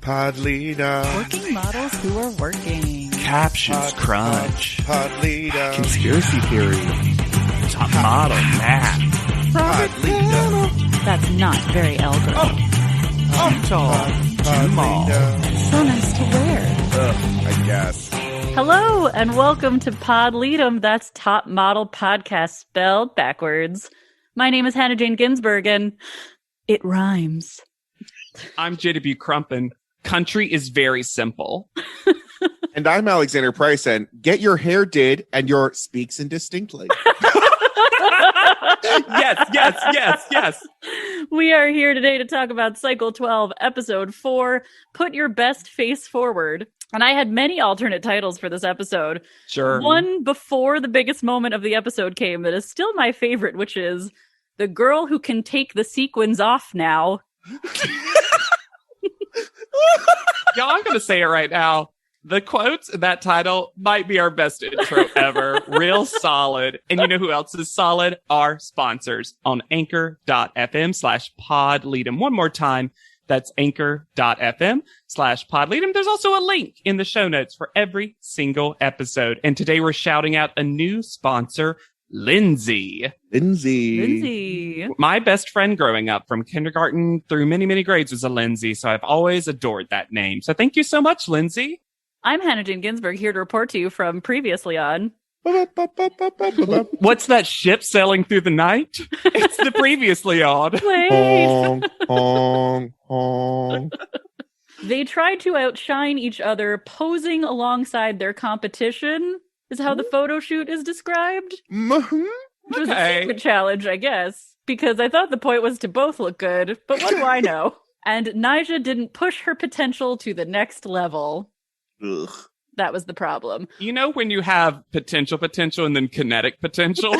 Pod leader. Working models who are working. Captions crunch. Pod leader. Conspiracy theory. Top model math. Pod leader. That's not very elder. Too small. So nice to wear. I guess. Hello and welcome to Pod Lead'em. That's Top Model Podcast spelled backwards. My name is Hannah Jane Ginsburg and it rhymes. I'm JW Crumpin. Country is very simple. And I'm Alexander Price, and get your hair did and your speaks indistinctly. Yes. We are here today to talk about Cycle 12, Episode 4, Put Your Best Face Forward. And I had many alternate titles for this episode. Sure. One before the biggest moment of the episode came that is still my favorite, which is The Girl Who Can Take the Sequins Off Now. Y'all, I'm going to say it right now. The quotes in that title might be our best intro ever. Real solid. And you know who else is solid? Our sponsors on anchor.fm/podleadem. One more time. That's anchor.fm/podleadem. There's also a link in the show notes for every single episode. And today we're shouting out a new sponsor, Lindsay. My best friend growing up from kindergarten through many, many grades was a Lindsay. So I've always adored that name. So thank you so much, Lindsay. I'm Hannah Jane Ginsburg, here to report to you from previously on. What's that ship sailing through the night? It's the previously on. Wait. Honk, honk. They tried to outshine each other, posing alongside their competition, is how the photo shoot is described. Mhm. Which was a secret challenge, I guess, because I thought the point was to both look good, but what do I know? And Nyjah didn't push her potential to the next level. Ugh. That was the problem. You know when you have potential and then kinetic potential?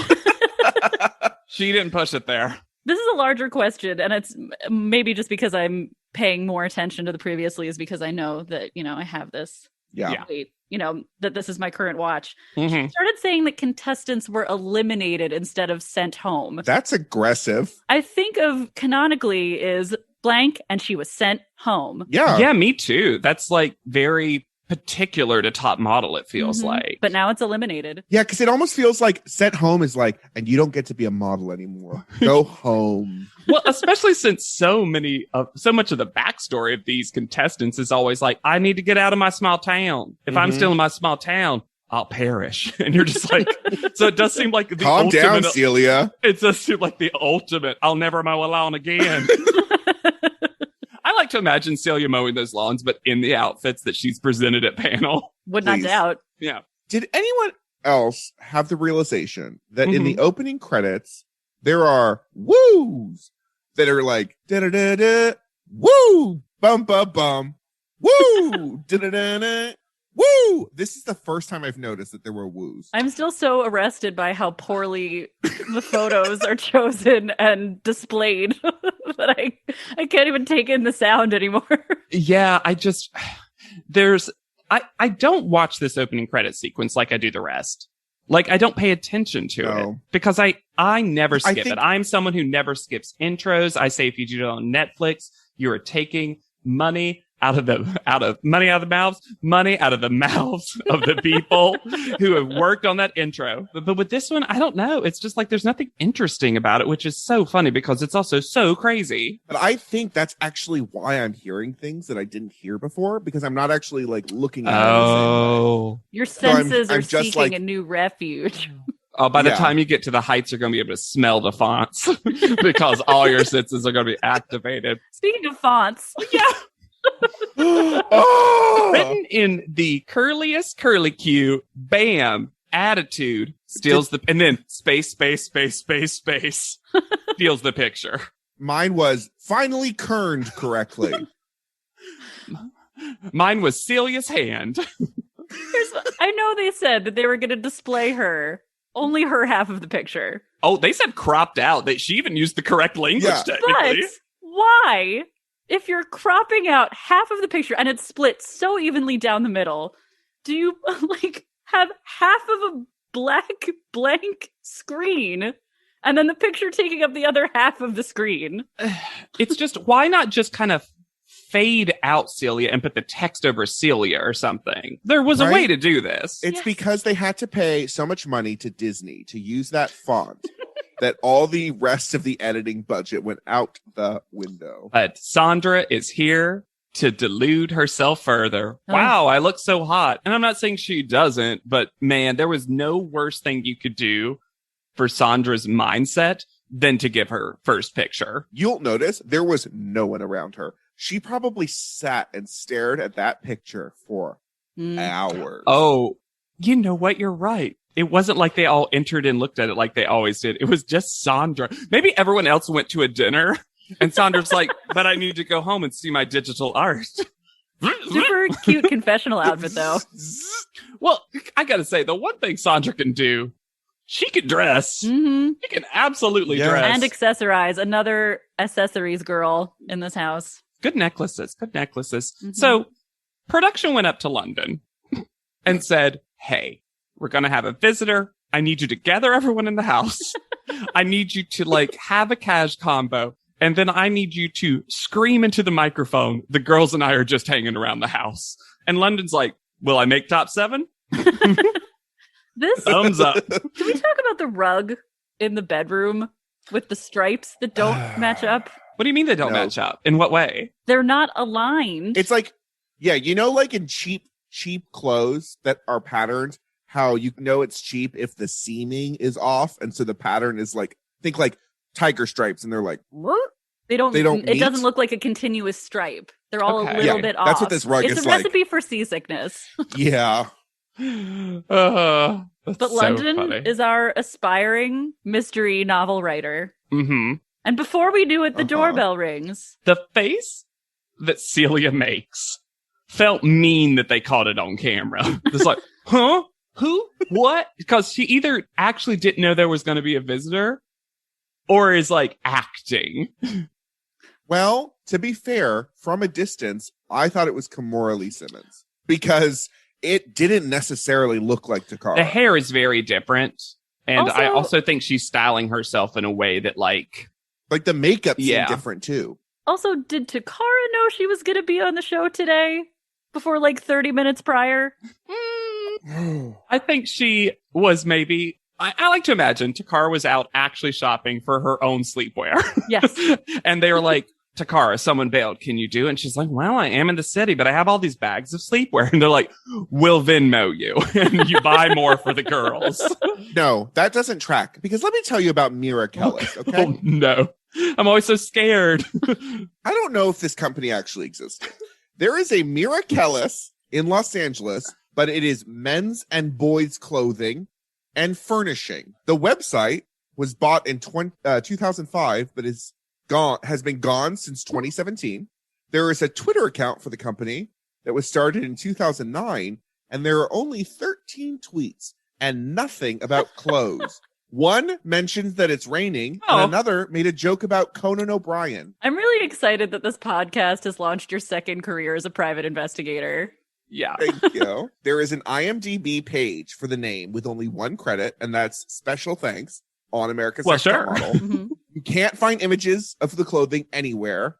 She didn't push it there. This is a larger question, and it's maybe just because I'm paying more attention to the previously is because I know that, I have this. Yeah. Wait, that this is my current watch. Mm-hmm. She started saying that contestants were eliminated instead of sent home. That's aggressive. I think of canonically is blank and she was sent home. Yeah, me too. That's like very particular to Top Model, it feels like. But now it's eliminated. Yeah, because it almost feels like sent home is like, and you don't get to be a model anymore. Go home. Well, especially since so much of the backstory of these contestants is always like, I need to get out of my small town. If I'm still in my small town, I'll perish. And you're just like, so it does seem like the Calm ultimate, down, Celia. It does seem like the ultimate, I'll never mow a lawn again. I like to imagine Celia mowing those lawns, but in the outfits that she's presented at panel. Would not Please. doubt. Yeah. Did anyone else have the realization that in the opening credits, there are woos that are like, da-da-da-da, woo, bum, bum, bum, woo, da-da-da-da, woo. This is the first time I've noticed that there were woos. I'm still so arrested by how poorly the photos are chosen and displayed that I can't even take in the sound anymore. Yeah, I don't watch this opening credit sequence like I do the rest. Like, I don't pay attention to it because I never skip it. I'm someone who never skips intros. I say if you do it on Netflix, you are taking money out of the mouths of the people who have worked on that intro. But with this one, I don't know. It's just like there's nothing interesting about it, which is so funny because it's also so crazy. But I think that's actually why I'm hearing things that I didn't hear before, because I'm not actually like looking at it the same way. Your senses I'm are just seeking like, a new refuge. Oh, by the time you get to the heights, you're going to be able to smell the fonts because all your senses are going to be activated. Speaking of fonts. Yeah. Oh! Written in the curliest curlicue, bam, attitude steals and then space, steals the picture. Mine was finally kerned correctly. Mine was Celia's hand. I know they said that they were going to display only her half of the picture. Oh, they said cropped out. She even used the correct language, technically. But why? If you're cropping out half of the picture and it's split so evenly down the middle, do you have half of a black blank screen and then the picture taking up the other half of the screen? It's just, why not just kind of fade out Celia and put the text over Celia or something. There was a way to do this. It's because they had to pay so much money to Disney to use that font that all the rest of the editing budget went out the window. But Sandra is here to delude herself further. Oh. Wow, I look so hot. And I'm not saying she doesn't, but man, there was no worse thing you could do for Sandra's mindset than to give her first picture. You'll notice there was no one around her. She probably sat and stared at that picture for hours. Oh, you know what? You're right. It wasn't like they all entered and looked at it like they always did. It was just Sandra. Maybe everyone else went to a dinner and Sandra's like, but I need to go home and see my digital art. Super cute confessional outfit, though. Well, I gotta say, the one thing Sandra can do, she can dress. Mm-hmm. She can absolutely dress. And accessorize. Another accessories girl in this house. Good necklaces. Mm-hmm. So, production went up to London and said, hey, we're gonna have a visitor. I need you to gather everyone in the house. I need you to, have a cash combo. And then I need you to scream into the microphone, the girls and I are just hanging around the house. And London's like, will I make top 7? This thumbs up. Can we talk about the rug in the bedroom with the stripes that don't match up? What do you mean they don't match up? In what way? They're not aligned. It's like, in cheap clothes that are patterned, how you know it's cheap if the seaming is off. And so the pattern is think tiger stripes, and they're like, what? They don't it doesn't look like a continuous stripe. They're all a little bit off. That's what this rug is like. It's a recipe for seasickness. Yeah. But London is our aspiring mystery novel writer. Mm-hmm. And before we do it, the doorbell rings. The face that Celia makes felt mean that they caught it on camera. It's like, huh? Who? What? Because she either actually didn't know there was going to be a visitor or is acting. Well, to be fair, from a distance, I thought it was Kimora Lee Simmons because it didn't necessarily look like Takara. The hair is very different. And I also think she's styling herself in a way that the makeup seemed different too. Also, did Takara know she was going to be on the show today before 30 minutes prior? I think she was maybe... I like to imagine Takara was out actually shopping for her own sleepwear. Yes. And they were like, Takara, someone bailed. Can you do it? And she's like, well, I am in the city, but I have all these bags of sleepwear. And they're like, we'll Venmo you. And you buy more for the girls. No, that doesn't track. Because let me tell you about Mira Kellis, okay? Oh, no. I'm always so scared. I don't know if this company actually existed. There is a Mira Kellis in Los Angeles, but it is men's and boys' clothing and furnishing. The website was bought in 2005, but has been gone since 2017. There is a Twitter account for the company that was started in 2009, and there are only 13 tweets and nothing about clothes. One mentions that it's raining, and another made a joke about Conan O'Brien. I'm really excited that this podcast has launched your second career as a private investigator. Yeah. Thank you. There is an IMDb page for the name with only one credit, and that's special thanks on America's Next Top Model. Mm-hmm. You can't find images of the clothing anywhere,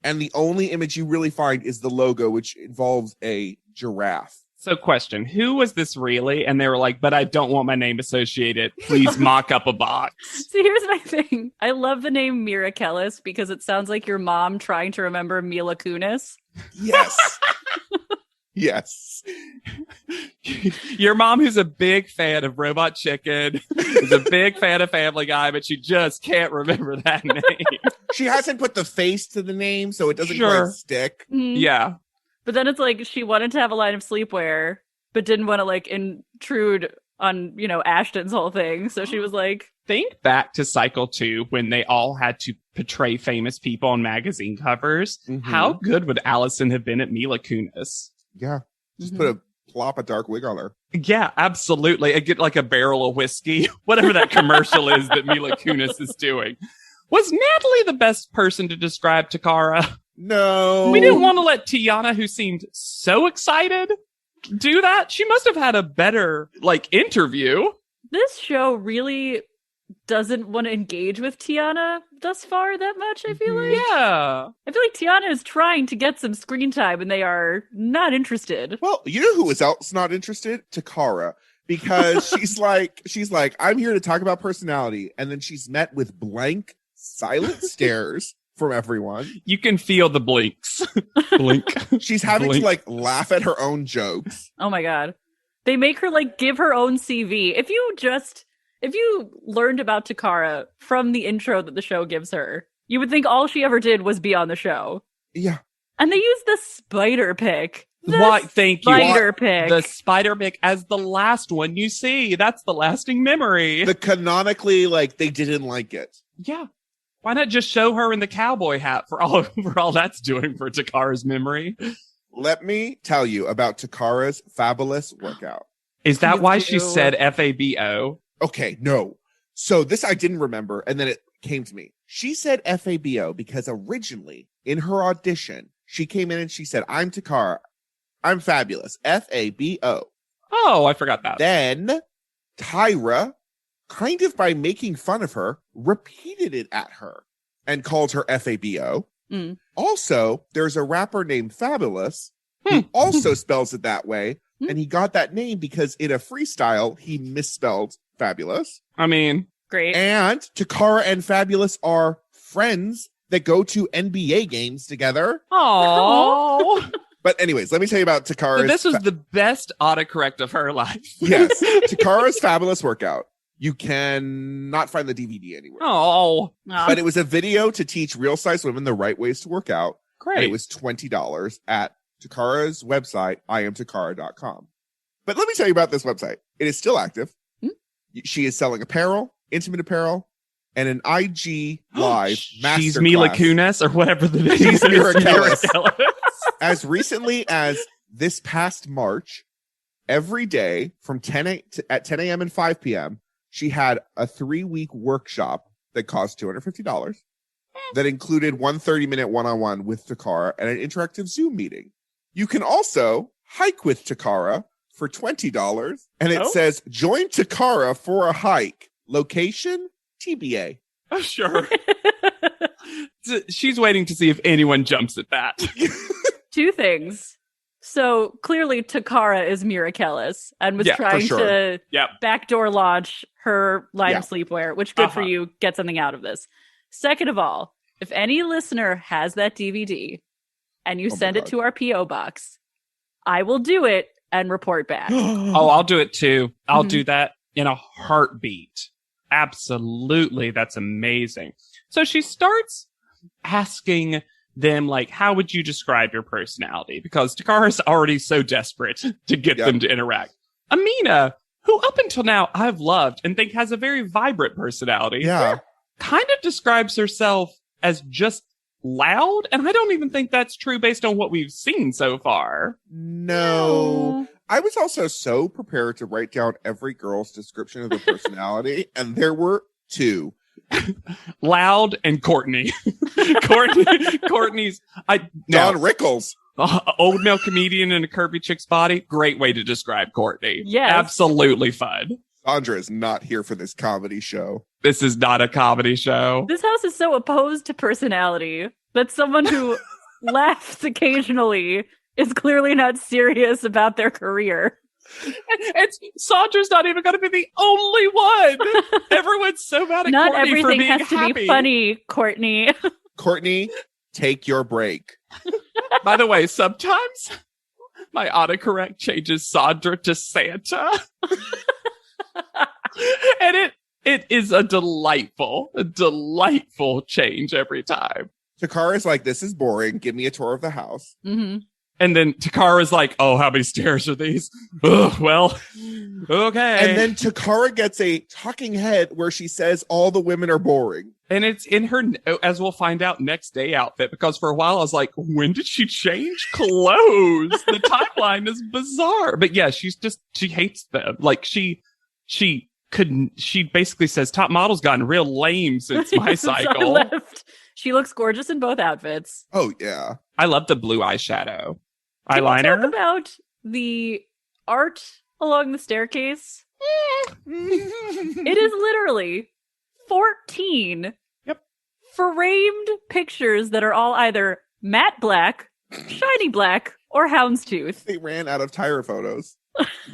and the only image you really find is the logo, which involves a giraffe. So question, who was this really? And they were like, but I don't want my name associated. Please mock up a box. See, here's my thing. I love the name Mira Kellis because it sounds like your mom trying to remember Mila Kunis. Yes. Yes. Your mom, who's a big fan of Robot Chicken, is a big fan of Family Guy, but she just can't remember that name. She hasn't put the face to the name, so it doesn't quite stick. Mm-hmm. Yeah. But then it's like she wanted to have a line of sleepwear, but didn't want to intrude on, Ashton's whole thing. So she was like... Think back to Cycle 2 when they all had to portray famous people on magazine covers. Mm-hmm. How good would Allison have been at Mila Kunis? Yeah. Just put a plop a dark wig on her. Yeah, absolutely. I get a barrel of whiskey, whatever that commercial is that Mila Kunis is doing. Was Natalie the best person to describe Takara? No. We didn't want to let Tiana, who seemed so excited, do that. She must have had a better, interview. This show really doesn't want to engage with Tiana thus far that much, I feel like. Yeah. I feel like Tiana is trying to get some screen time and they are not interested. Well, you know who else not interested? Takara. Because she's like, I'm here to talk about personality. And then she's met with blank, silent stares from everyone. You can feel the blinks. Blink. She's having to like laugh at her own jokes. Oh my God. They make her like give her own CV. If you learned about Takara from the intro that the show gives her, you would think all she ever did was be on the show. Yeah. And they use the spider pick. Why? Thank you. Spider pick. The spider pick as the last one you see. That's the lasting memory. The canonically, like, they didn't like it. Yeah. Why not just show her in the cowboy hat for all that's doing for Takara's memory? Let me tell you about Takara's fabulous workout. Is that why she said FABO? Okay, no. So this I didn't remember, and then it came to me. She said FABO because originally in her audition, she came in and she said, I'm Takara. I'm fabulous. FABO. Oh, I forgot that. Then Tyra, kind of by making fun of her, repeated it at her and called her FABO. Mm. Also, there's a rapper named Fabulous who also spells it that way. And he got that name because in a freestyle, he misspelled fabulous. I mean, great. And Takara and Fabulous are friends that go to NBA games together. Oh. But anyways, let me tell you about Takara's. So this was the best autocorrect of her life. Yes. Takara's fabulous workout. You can not find the DVD anywhere. Oh. But it was a video to teach real size women the right ways to work out. Great. And it was $20 at Takara's website, iamtakara.com. But let me tell you about this website. It is still active. She is selling apparel, intimate apparel, and an IG Live masterclass. She's Mila Kunis or whatever the name She's is. Miracellus. As recently as this past March, every day from 10 a.m. and 5 p.m., she had a 3-week workshop that cost $250 that included one 30-minute one-on-one with Takara and an interactive Zoom meeting. You can also hike with Takara for $20, and it says, join Takara for a hike. Location, TBA. Oh, sure. She's waiting to see if anyone jumps at that. 2 things. So clearly Takara is Miracellus and was trying to backdoor launch her line of sleepwear, which good for you. Get something out of this. Second of all, if any listener has that DVD and you send it to our P.O. box, I will do it and report back. Oh, I'll do it too. I'll do that in a heartbeat. Absolutely. That's amazing. So she starts asking them, like, how would you describe your personality? Because Takara's already so desperate to get them to interact. Amina, who up until now I've loved and think has a very vibrant personality, kind of describes herself as just loud. And I don't even think that's true based on what we've seen so far. No. I was also so prepared to write down every girl's description of their personality, and there were 2. Loud and Courtney. Courtney's Don Rickles. Old male comedian in a curvy chick's body. Great way to describe Courtney. Yes. Absolutely fun. Sandra is not here for this comedy show. This is not a comedy show. This house is so opposed to personality that someone who laughs occasionally is clearly not serious about their career. Sandra's not even going to be the only one. Everyone's so mad at not Courtney for everything being has to be funny, Courtney. Courtney, take your break. By the way, sometimes my autocorrect changes Sandra to Santa. And it is a delightful change every time. Takara's like, this is boring. Give me a tour of the house. Mm-hmm. And then Takara's like, oh, how many stairs are these? Oh, well, okay. And then Takara gets a talking head where she says all the women are boring. And it's in her, as we'll find out, next day outfit. Because for a while I was like, when did she change clothes? The timeline is bizarre. But yeah, she hates them. Like she basically says top model's gotten real lame since my cycle. She looks gorgeous in both outfits. Oh, yeah. I love the blue eyeshadow. Can eyeliner. we talk about the art along the staircase? It is literally 14 Yep. framed pictures that are all either matte black, shiny black, or houndstooth. They ran out of Tyra photos.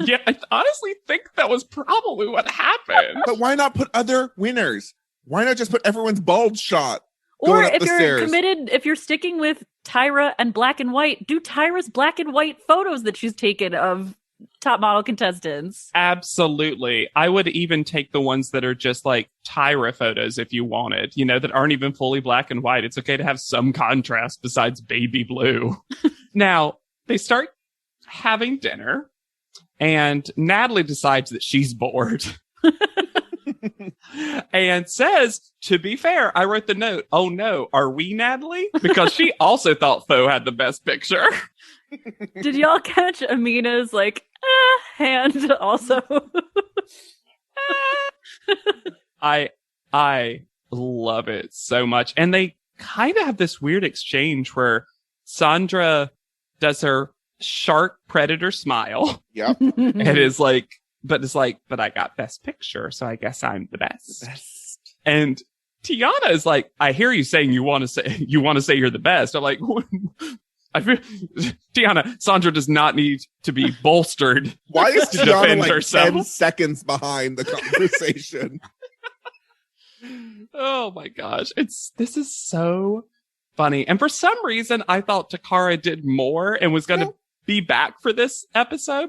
Yeah, I honestly think that was probably what happened. But why not put other winners? Why not just put everyone's bald shot? Or if you're committed, if you're sticking with Tyra and black and white, do Tyra's black and white photos that she's taken of top model contestants. Absolutely. I would even take the ones that are just like Tyra photos if you wanted, that aren't even fully black and white. It's okay to have some contrast besides baby blue. Now, they start having dinner, and Natalie decides that she's bored. And says, to be fair, I wrote the note, oh no, are we Natalie? Because she also thought Faux had the best picture. Did y'all catch Amina's hand also? I love it so much. And they kind of have this weird exchange where Sandra does her shark predator smile. Yep. And is like, but I got best picture, so I guess I'm the best. And Tiana is like, I hear you saying you want to say you're the best. I'm like, Tiana, Sandra does not need to be bolstered. Why is to Tiana defend like herself. 10 seconds behind the conversation? Oh my gosh. This is so funny. And for some reason, I thought Takara did more and was going to be back for this episode.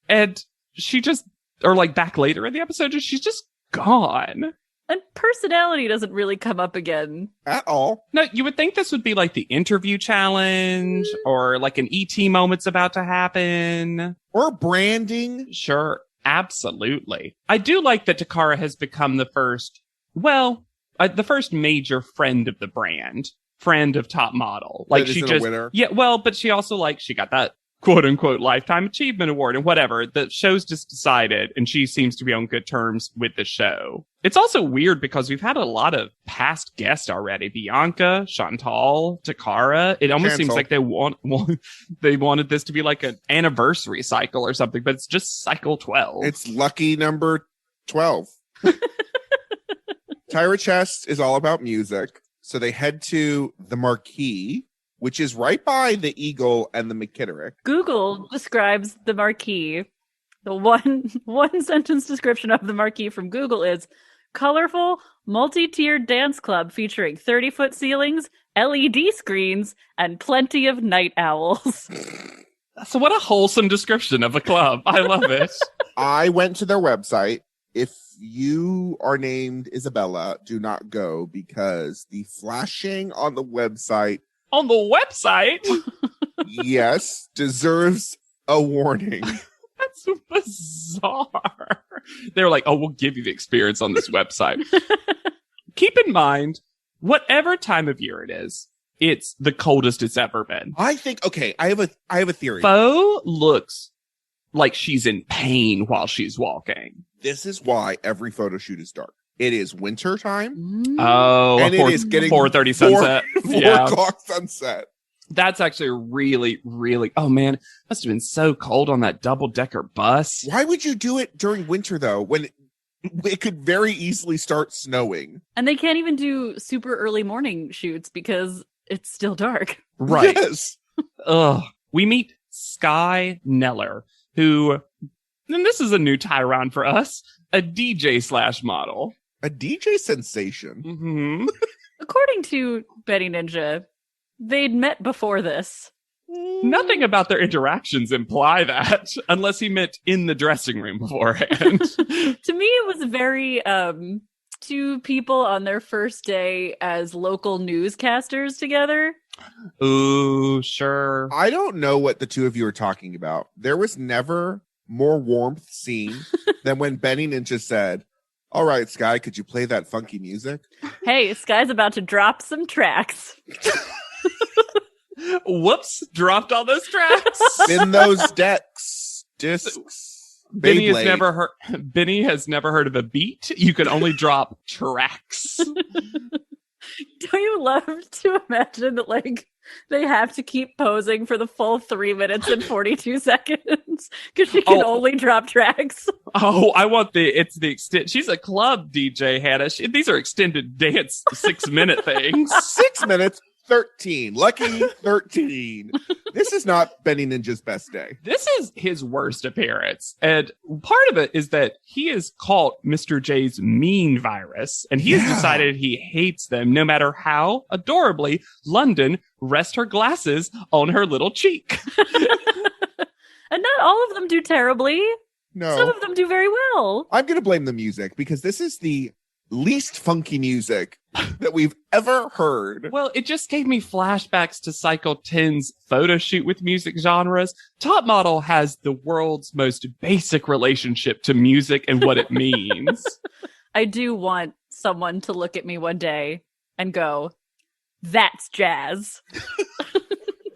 And she just, or like back later in the episode, she's just gone. And personality doesn't really come up again. At all. No, you would think this would be like the interview challenge or like an ET moment's about to happen. Or branding. Sure. Absolutely. I do like that Takara has become the first major friend of the brand. Friend of Top Model. Like she just, yeah, well, but she also she got that quote unquote lifetime achievement award and whatever. The show's just decided, and she seems to be on good terms with the show. It's also weird because we've had a lot of past guests already. Bianca, Chantal, Takara. It almost seems like they wanted this to be like an anniversary cycle or something, but it's just cycle 12. It's lucky number 12. Tyra Chest is all about music. So they head to the Marquee, which is right by the Eagle and the McKitterick. Google describes the Marquee. The one sentence description of the Marquee from Google is colorful, multi-tiered dance club featuring 30-foot ceilings, LED screens, and plenty of night owls. So what a wholesome description of a club. I love it. I went to their website. If you are named Isabella, do not go because the flashing on the website. On the website? Yes, deserves a warning. That's bizarre. They're like, oh, we'll give you the experience on this website. Keep in mind, whatever time of year it is, it's the coldest it's ever been. I think, okay, I have a theory. Faux looks like she's in pain while she's walking. This is why every photo shoot is dark. It is winter time. Oh, and it is getting 4:30 sunset. 4 o'clock sunset. That's actually really, really, oh man, must have been so cold on that double-decker bus. Why would you do it during winter though, when it could very easily start snowing? And they can't even do super early morning shoots because it's still dark. Right. Yes. Ugh. We meet Sky Neller, who, and this is a new Tyron for us, a DJ/model. A DJ sensation. Mm-hmm. According to Betty Ninja, they'd met before this. Nothing about their interactions imply that, unless he met in the dressing room beforehand. To me, it was very two people on their first day as local newscasters together. Ooh, sure. I don't know what the two of you are talking about. There was never more warmth seen than when Benny Ninja said, all right, Sky, could you play that funky music? Hey, Sky's about to drop some tracks. Whoops, dropped all those tracks. In those discs. Benny has never heard of a beat. You can only drop tracks. Don't you love to imagine that, like, They have to keep posing for the full 3 minutes and 42 seconds because she can only drop tracks. Oh, I want it's the extent. She's a club DJ, Hannah. These are extended dance 6-minute things. 6 minutes, 13. Lucky 13. This is not Benny Ninja's best day. This is his worst appearance. And part of it is that he has caught Mr. J's mean virus, and he has decided he hates them no matter how adorably London rests her glasses on her little cheek. And not all of them do terribly. No. Some of them do very well. I'm going to blame the music because this is the least funky music that we've ever heard. Well, it just gave me flashbacks to Cycle 10's photo shoot with music genres. Top Model has the world's most basic relationship to music and what it means. I do want someone to look at me one day and go, that's jazz.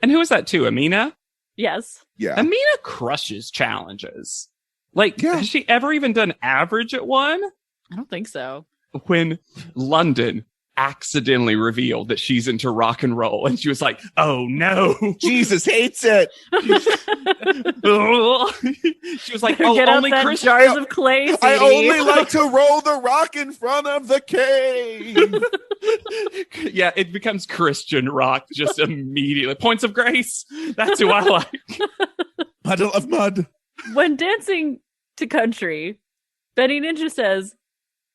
And who is that too? Amina? Yes. Yeah. Amina crushes challenges. Like, has she ever even done average at one? I don't think so. When London accidentally revealed that she's into rock and roll, and she was like, oh no. Jesus hates it. She was like, get only out Chris. jars of clay, CD. I only like to roll the rock in front of the cave. Yeah, it becomes Christian rock just immediately. Points of Grace. That's who I like. Puddle of mud. When dancing to country, Benny Ninja says,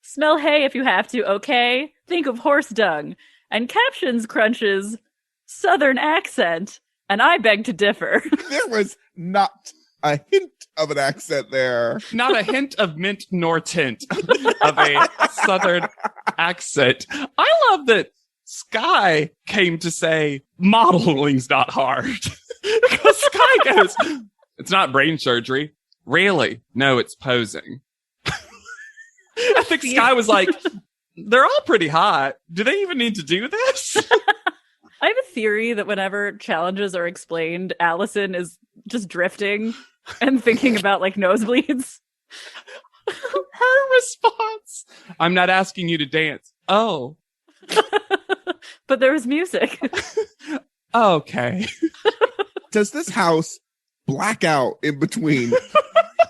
smell hay if you have to, okay? Think of horse dung. And captions crunches, Southern accent. And I beg to differ. There was not a hint of an accent there. Not a hint of mint nor tint of a Southern accent. I love that Sky came to say modeling's not hard. Because Sky goes, it's not brain surgery. Really? No, it's posing. I think Sky was like, they're all pretty hot. Do they even need to do this? I have a theory that whenever challenges are explained, Allison is just drifting and thinking about like nosebleeds. Her response, I'm not asking you to dance. Oh. But there was music. Okay. Does this house black out in between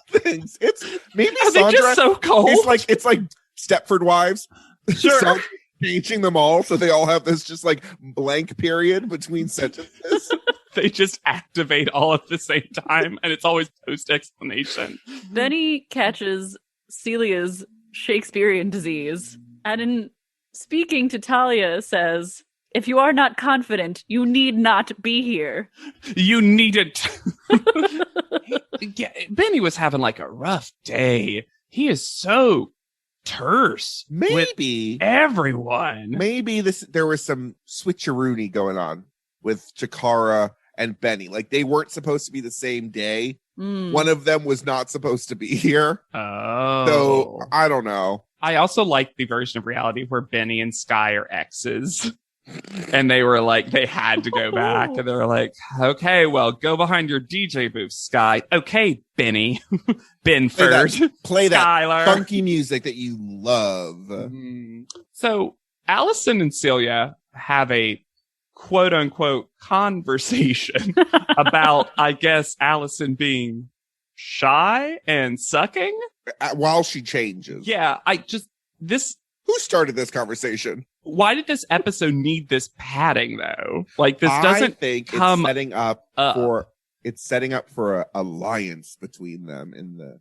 things? It's maybe Are Sandra. they just so cold? It's like Stepford Wives. Sure. Sandra changing them all so they all have this just like blank period between sentences. They just activate all at the same time, and it's always post-explanation. Benny catches Celia's Shakespearean disease, and in speaking to Talia says, if you are not confident, you need not be here. You needn't. Yeah, Benny was having like a rough day. He is so terse. Maybe with everyone. Maybe there was some switcheroony going on with Chikara and Benny. Like they weren't supposed to be the same day. One of them was not supposed to be here. Oh. So I don't know. I also like the version of reality where Benny and Sky are exes. And they were like, they had to go back. And they were like, okay, well, go behind your DJ booth, Sky. Okay, Benny. Benford. Play Skylar. that funky music that you love. So Allison and Celia have a quote unquote conversation about, I guess, Allison being shy and sucking. While she changes. Yeah, Who started this conversation? Why did this episode need this padding though? Like this doesn't think come it's setting up for an alliance between them in the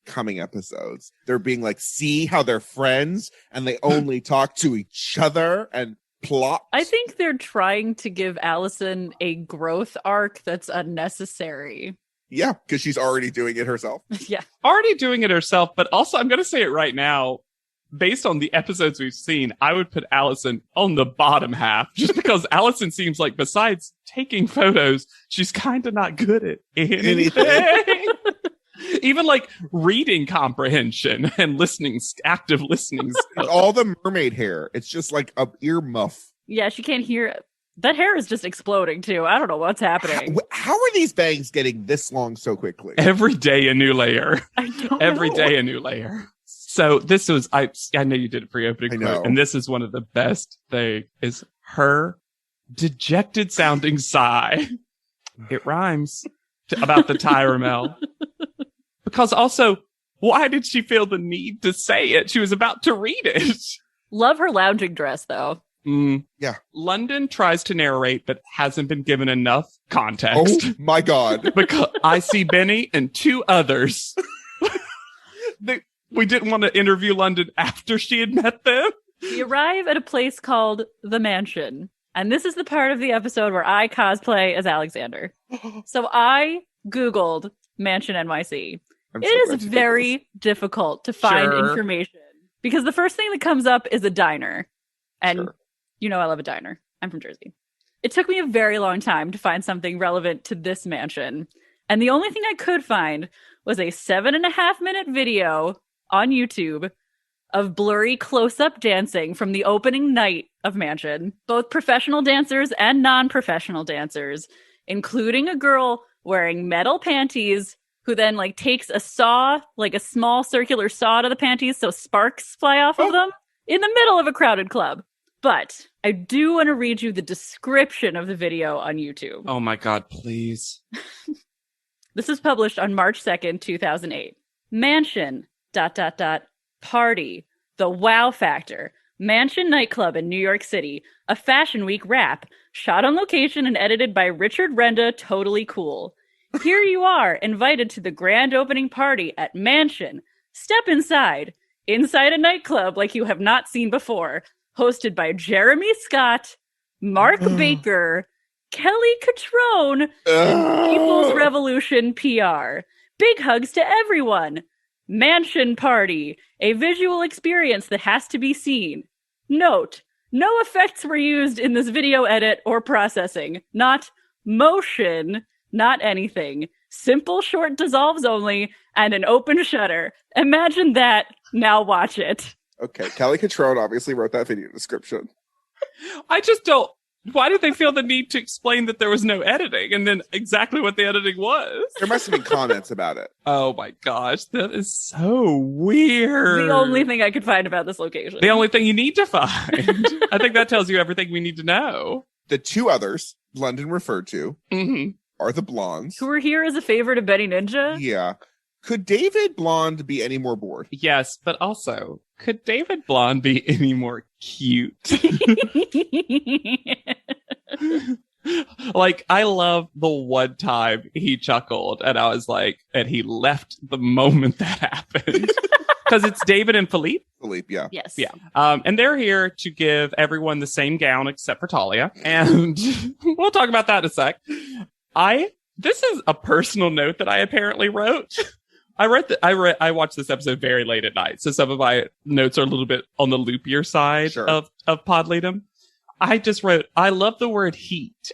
coming episodes. They're being like, see how they're friends and they only talk to each other and plot. I think they're trying to give Allison a growth arc that's unnecessary. Yeah, because she's already doing it herself. Yeah. Already doing it herself, but also I'm going to say it right now. Based on the episodes we've seen, I would put Allison on the bottom half just because Allison seems like besides taking photos, she's kind of not good at anything. Even like reading comprehension and active listening. All the mermaid hair. It's just like a ear muff. Yeah, she can't hear. That hair is just exploding too. I don't know what's happening. How are these bangs getting this long so quickly? Every day a new layer. I don't Every know. day a new layer. So this was, I know you did it for your opening quote, and this is one of the best things, is her dejected sounding sigh. It rhymes about the Tyramel. Because also, why did she feel the need to say it? She was about to read it. Love her lounging dress, though. Yeah. London tries to narrate, but hasn't been given enough context. Oh my God. Because I see Benny and 2 others. We didn't want to interview London after she had met them. We arrive at a place called The Mansion. And this is the part of the episode where I cosplay as Alexander. So I Googled Mansion NYC. It is very difficult to find information because the first thing that comes up is a diner. And you know I love a diner. I'm from Jersey. It took me a very long time to find something relevant to this mansion. And the only thing I could find was a 7.5-minute video on YouTube of blurry close-up dancing from the opening night of Mansion. Both professional dancers and non-professional dancers, including a girl wearing metal panties who then like takes a saw, like a small circular saw to the panties so sparks fly off of them in the middle of a crowded club. But I do want to read you the description of the video on YouTube. Oh my God, please. This was published on March 2nd, 2008. Mansion, ... party, the wow factor, Mansion nightclub in New York City, a Fashion Week wrap, shot on location and edited by Richard Renda, totally cool. Here you are, invited to the grand opening party at Mansion. Step inside a nightclub like you have not seen before, hosted by Jeremy Scott, Mark Baker, Kelly Catrone, and People's Revolution PR. Big hugs to everyone. Mansion party, a visual experience that has to be seen. Note, no effects were used in this video edit or processing. Not motion, not anything. Simple short dissolves only, and an open shutter. Imagine that. Now watch it. Okay, Kelly Catrone obviously wrote that video description. I just don't. Why did they feel the need to explain that there was no editing and then exactly what the editing was? There must have been comments about it. Oh my gosh, that is so weird. The only thing I could find about this location. The only thing you need to find. I think that tells you everything we need to know. The 2 others London referred to are the blondes. Who were here as a favor to Betty Ninja? Yeah. Could David Blonde be any more bored? Yes, but also, could David Blonde be any more cute? Like, I love the one time he chuckled and I was like, and he left the moment that happened. Because it's David and Philippe. Philippe, yeah. Yes. Yeah. And they're here to give everyone the same gown except for Talia. And we'll talk about that in a sec. This is a personal note that I apparently wrote. I watched this episode very late at night, so some of my notes are a little bit on the loopier side of Podleadum. I just wrote, I love the word heat.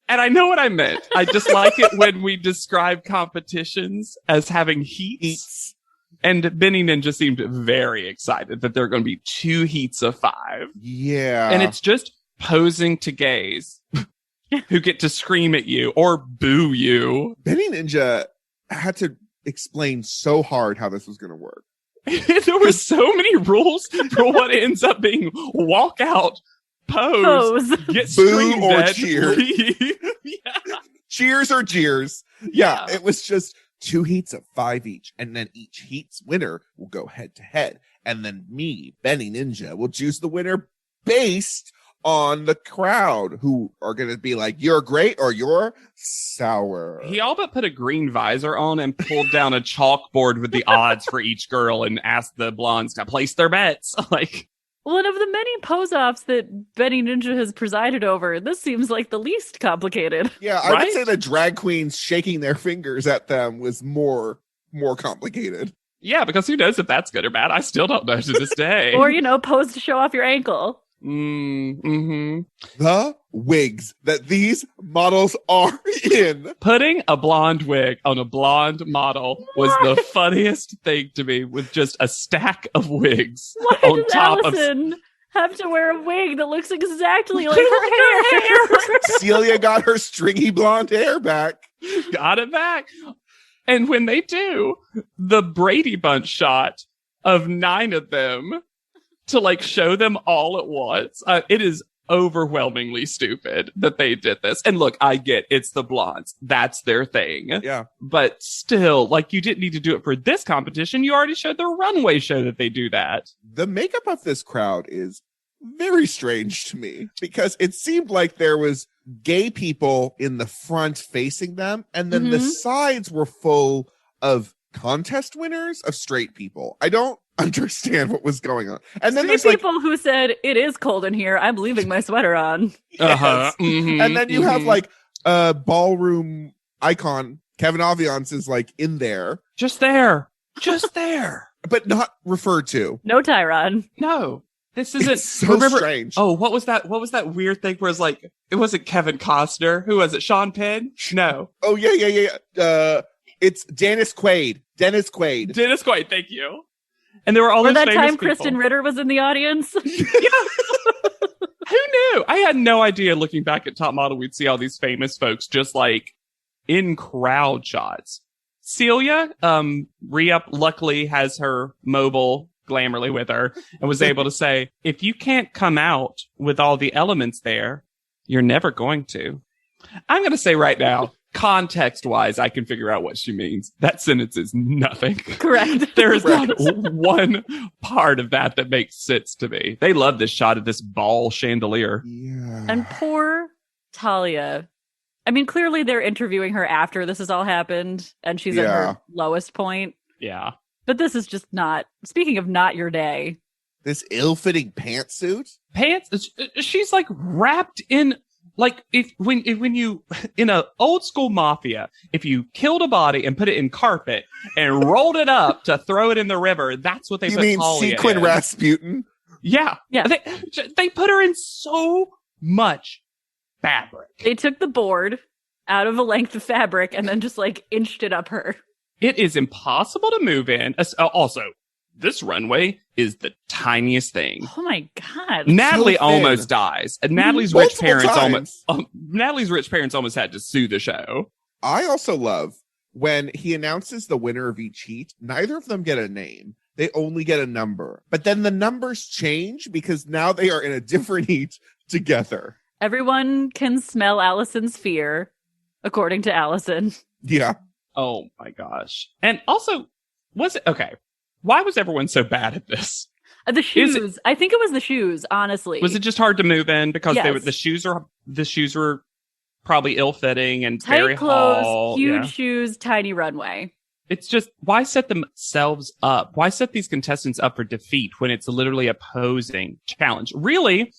And I know what I meant. I just like it when we describe competitions as having heats. And Benny Ninja seemed very excited that there are going to be 2 heats of 5. Yeah. And it's just posing to gays who get to scream at you or boo you. Benny Ninja had to explain so hard how this was going to work. There were so many rules for what ends up being walk out, pose. Get boo or at, cheer. Yeah. Cheers or jeers. Yeah, it was just 2 heats of 5 each, and then each heat's winner will go head to head, and then me, Benny Ninja, will choose the winner based on the crowd, who are going to be like, you're great or you're sour. He all but put a green visor on and pulled down a chalkboard with the odds for each girl and asked the blondes to place their bets. Like, well, and of the many pose-offs that Benny Ninja has presided over, this seems like the least complicated. Yeah, I would say the drag queens shaking their fingers at them was more complicated. Yeah, because who knows if that's good or bad? I still don't know to this day. Or, pose to show off your ankle. Mm-hmm. The wigs that these models are in. Putting a blonde wig on a blonde model was the funniest thing to me, with just a stack of wigs. Why on does top Allison have to wear a wig that looks exactly like her hair? Celia got her stringy blonde hair back. Got it back. And when they do, the Brady Bunch shot of 9 of them to show them all at once. It is overwhelmingly stupid that they did this. And look, I get it's the blondes. That's their thing. Yeah. But still, like, you didn't need to do it for this competition. You already showed the runway show that they do that. The makeup of this crowd is very strange to me because it seemed like there was gay people in the front facing them, and then the sides were full of contest winners of straight people. I don't understand what was going on. And then there's people who said, it is cold in here, I'm leaving my sweater on. Yes. And then you have like a ballroom icon, Kevin Aviance is like in there. Just there. But not referred to. No Tyron. No. This isn't it's so strange. Oh, what was that weird thing where it's like, it wasn't Kevin Costner. Who was it? Sean Penn? No. Oh, yeah. It's Dennis Quaid. Dennis Quaid, thank you. And there were all those that famous time people. Kristen Ritter was in the audience. Yeah. Who knew? I had no idea looking back at Top Model we'd see all these famous folks just like in crowd shots. Celia, Rhea luckily has her mobile Glamorly with her and was able to say, if you can't come out with all the elements there, you're never going to. I'm going to say right now, context-wise, I can figure out what she means. That sentence is nothing. Correct. There is not one part of that makes sense to me. They love this shot of this ball chandelier. Yeah. And poor Talia. I mean, clearly they're interviewing her after this has all happened, and she's at her lowest point. Yeah. But this is just not, speaking of not your day. This ill-fitting pantsuit? She's like wrapped in, like, when you, in a old school mafia, if you killed a body and put it in carpet and rolled it up to throw it in the river, that's what they put Talia Sequin in. Rasputin? Yeah. They put her in so much fabric. They took the board out of a length of fabric and then just like inched it up her. It is impossible to move in. Also, this runway is the tiniest thing. Oh my God. Natalie almost dies. And Natalie's rich parents times. Natalie's rich parents almost had to sue the show. I also love when he announces the winner of each heat, neither of them get a name. They only get a number. But then the numbers change because now they are in a different heat together. Everyone can smell Allison's fear, according to Allison. Yeah. Oh my gosh. And also, okay. Why was everyone so bad at this? The shoes. I think it was the shoes, honestly. Was it just hard to move in because yes. the shoes were probably ill-fitting and tight very clothes, tall. Huge shoes, tiny runway. It's just, why set themselves up? Why set these contestants up for defeat when it's literally a posing challenge? Really,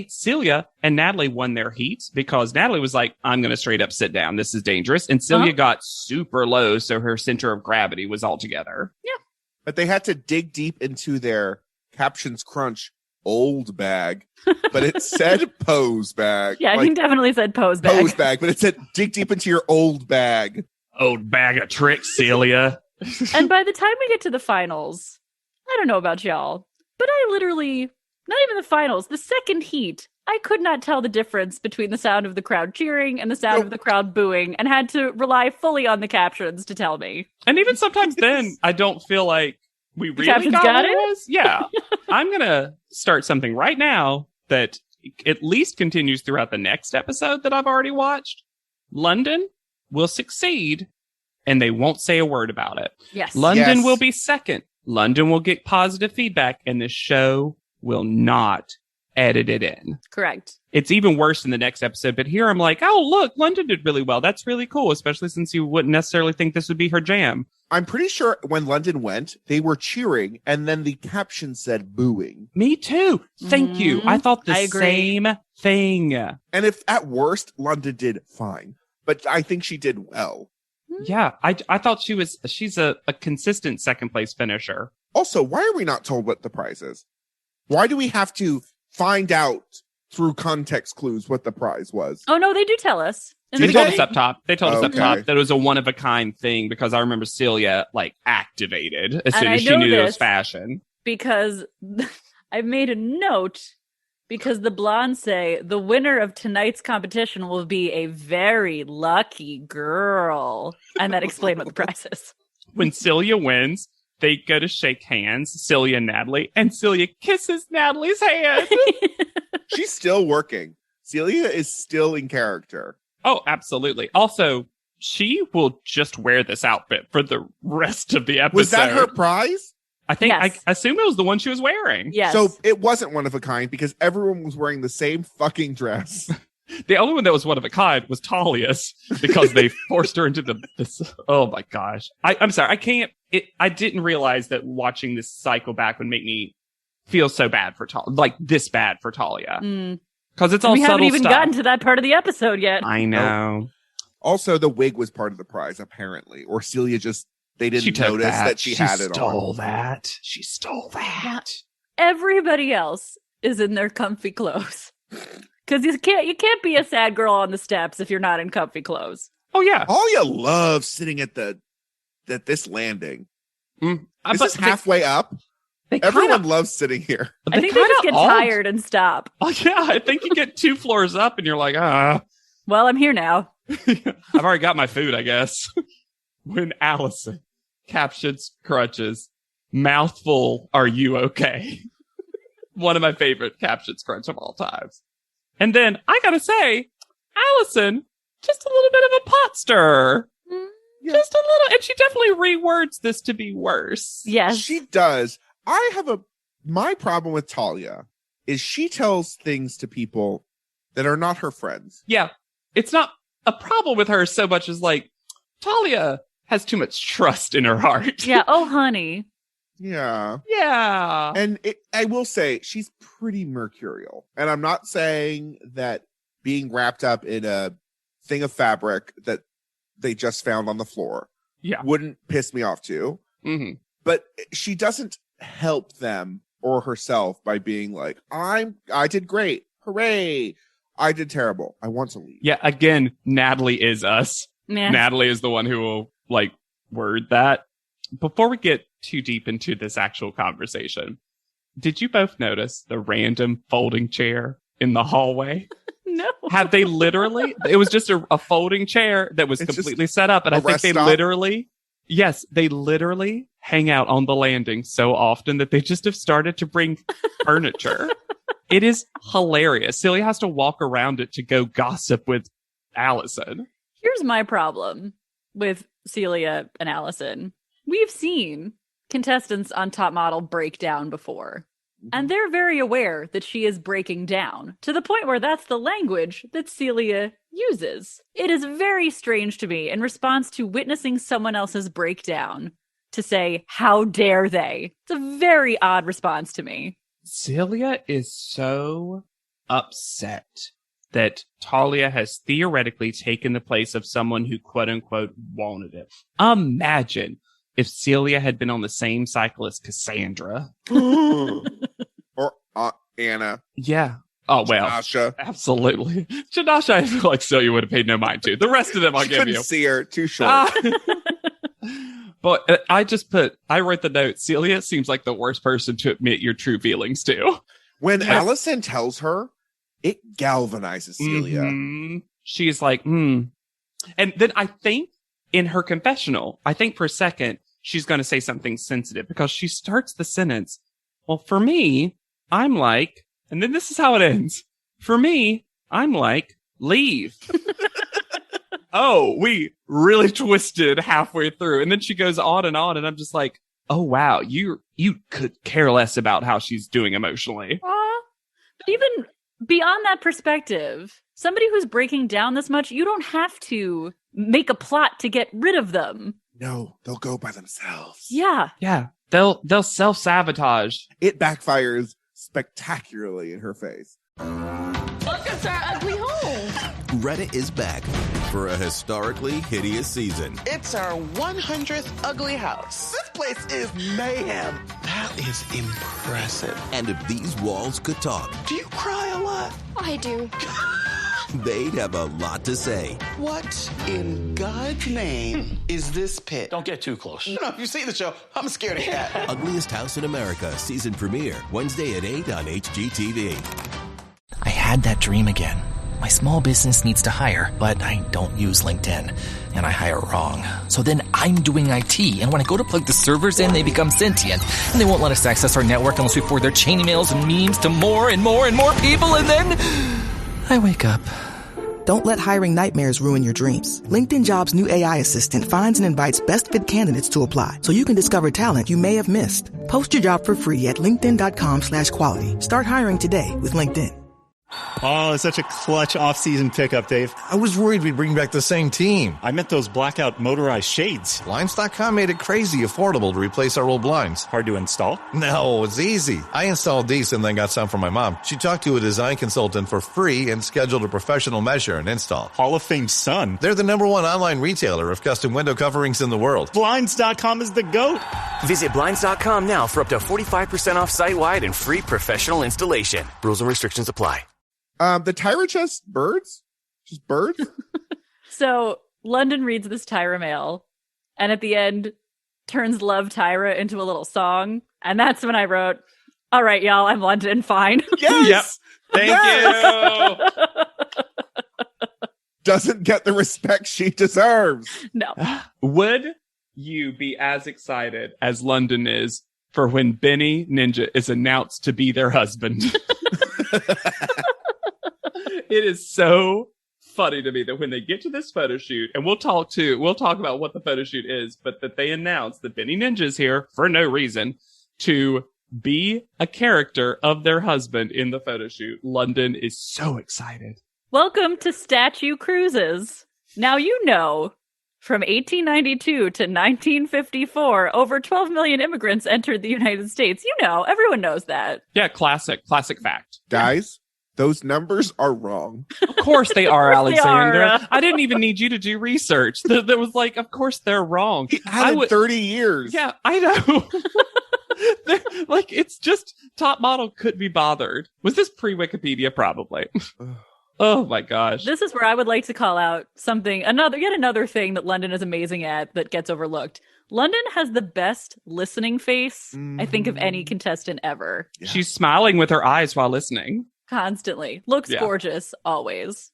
Celia and Natalie won their heats because Natalie was like, I'm going to straight up sit down. This is dangerous. And Celia got super low, so her center of gravity was all together. Yeah. But they had to dig deep into their captions crunch old bag, but it said pose bag. Yeah, he definitely said pose bag. Pose bag, but it said dig deep into your old bag. Old bag of tricks, Celia. And by the time we get to the finals, I don't know about y'all, but I literally, not even the finals, the second heat, I could not tell the difference between the sound of the crowd cheering and the sound of the crowd booing and had to rely fully on the captions to tell me. And even sometimes then, I don't feel like we really got it. Yeah. I'm going to start something right now that at least continues throughout the next episode that I've already watched. London will succeed and they won't say a word about it. Yes. London will be second. London will get positive feedback and the show will not edit it in. Correct. It's even worse in the next episode, but here I'm like, oh, look, London did really well. That's really cool, especially since you wouldn't necessarily think this would be her jam. I'm pretty sure when London went, they were cheering, and then the caption said booing. Me too. Thank you. I thought the same thing. And if at worst, London did fine, but I think she did well. Yeah, I thought she's a consistent second place finisher. Also, why are we not told what the prize is? Why do we have to find out through context clues what the prize was? Oh, no, they do tell us. They told us up top. They told us up top that it was a one-of-a-kind thing because I remember Celia, activated as soon as she knew it was fashion. Because I made a note because the blondes say the winner of tonight's competition will be a very lucky girl. And that explained what the prize is. When Celia wins, they go to shake hands, Celia and Natalie, and Celia kisses Natalie's hand. She's still working. Celia is still in character. Oh, absolutely. Also, she will just wear this outfit for the rest of the episode. Was that her prize? I think, Yes. I assume it was the one she was wearing. Yes. So it wasn't one of a kind because everyone was wearing the same fucking dress. The only one that was one of a kind was Talia's because they forced her into this. Oh my gosh. I'm sorry. I didn't realize that watching this cycle back would make me feel so bad for Talia, like this bad for Talia. Because it's all we subtle haven't even stuff. gotten to that part of the episode yet. I know. Also, the wig was part of the prize, apparently. Or Celia they didn't notice that she had it on. She stole that. Everybody else is in their comfy clothes. Because you can't be a sad girl on the steps if you're not in comfy clothes. Oh yeah. Talia loves sitting at this landing. Is this But halfway up? Everyone loves sitting here. I think they just get tired and stop. Oh yeah, I think you get 2 floors up and you're like, Well, I'm here now. I've already got my food, I guess. When Allison captions Crutches, mouthful, are you okay? One of my favorite captions Crunch of all times. And then, I gotta say, Allison, just a little bit of a pot stirrer. Yeah. Just a little, and she definitely rewords this to be worse. Yes. She does. My problem with Talia is she tells things to people that are not her friends. Yeah. It's not a problem with her so much as like, Talia has too much trust in her heart. Yeah. Oh, honey. Yeah. Yeah. And I will say she's pretty mercurial. And I'm not saying that being wrapped up in a thing of fabric that they just found on the floor wouldn't piss me off too. Mm-hmm. But she doesn't help them or herself by being like, I did great. Hooray. I did terrible. I want to leave. Yeah. Again, Natalie is us. Yeah. Natalie is the one who will like word that. Before we get too deep into this actual conversation, did you both notice the random folding chair in the hallway? No. Have they literally? It was just a folding chair that was completely set up. And I think they literally hang out on the landing so often that they just have started to bring furniture. It is hilarious. Celia has to walk around it to go gossip with Allison. Here's my problem with Celia and Allison. We've seen contestants on Top Model break down before. And they're very aware that she is breaking down, to the point where that's the language that Celia uses. It is very strange to me, in response to witnessing someone else's breakdown, to say, how dare they? It's a very odd response to me. Celia is so upset that Talia has theoretically taken the place of someone who quote-unquote wanted it. Imagine if Celia had been on the same cycle as Cassandra. Or Anna. Yeah. Oh, well. Janasha. Absolutely. Janasha, I feel like Celia would have paid no mind to. The rest of them I'll give you. Couldn't see her. Too short. But I wrote the note, Celia seems like the worst person to admit your true feelings to. When Allison tells her, it galvanizes Celia. Mm-hmm. She's like, And then I think in her confessional, I think for a second, she's going to say something sensitive because she starts the sentence, well, for me, I'm like, and then this is how it ends. For me, I'm like, leave. Oh, we really twisted halfway through. And then she goes on, and I'm just like, oh, wow, you could care less about how she's doing emotionally. But even beyond that perspective, somebody who's breaking down this much, you don't have to make a plot to get rid of them. No, they'll go by themselves. Yeah. Yeah. They'll self-sabotage. It backfires spectacularly in her face. Welcome to our ugly home. Reddit is back for a historically hideous season. It's our 100th ugly house. This place is mayhem. That is impressive. And if these walls could talk, Do you cry a lot? I do. they'd have a lot to say. What in God's name is this pit? Don't get too close. You know, if you see the show, I'm a scaredy cat. Ugliest House in America, season premiere, Wednesday at 8 on HGTV. I had that dream again. My small business needs to hire, but I don't use LinkedIn, and I hire wrong. So then I'm doing IT, and when I go to plug the servers in, they become sentient, and they won't let us access our network unless we forward their chain emails and memes to more and more and more people, and then I wake up. Don't let hiring nightmares ruin your dreams. LinkedIn Jobs' new AI assistant finds and invites best fit candidates to apply, so you can discover talent you may have missed. Post your job for free at linkedin.com/quality. Start hiring today with LinkedIn. Oh, such a clutch off-season pickup, Dave. I was worried we'd bring back the same team. I meant those blackout motorized shades. Blinds.com made it crazy affordable to replace our old blinds. Hard to install? No, it's easy. I installed these and then got some for my mom. She talked to a design consultant for free and scheduled a professional measure and install. Hall of Fame son. They're the #1 online retailer of custom window coverings in the world. Blinds.com is the GOAT. Visit Blinds.com now for up to 45% off site-wide and free professional installation. Rules and restrictions apply. The Tyra just birds? Just birds? So London reads this Tyra mail, and at the end turns Love Tyra into a little song. And that's when I wrote, all right, y'all, I'm London, fine. Yes! Yep. Thank you. Doesn't get the respect she deserves. No. Would you be as excited as London is for when Benny Ninja is announced to be their husband? It is so funny to me that when they get to this photo shoot, and we'll talk about what the photo shoot is, but that they announce that Benny Ninja is here for no reason to be a character of their husband in the photo shoot. London is so excited. Welcome to Statue Cruises. Now, you know, from 1892 to 1954, over 12 million immigrants entered the United States. You know, everyone knows that. Yeah, classic fact. Guys, those numbers are wrong. Of course they are, Alexander. They are. I didn't even need you to do research. That was like, of course they're wrong. He had 30 years. Yeah, I know. Like, it's just top model couldn't be bothered. Was this pre-Wikipedia? Probably. Oh my gosh. This is where I would like to call out yet another thing that London is amazing at that gets overlooked. London has the best listening face, I think, of any contestant ever. Yeah. She's smiling with her eyes while listening. Constantly. Looks gorgeous, always,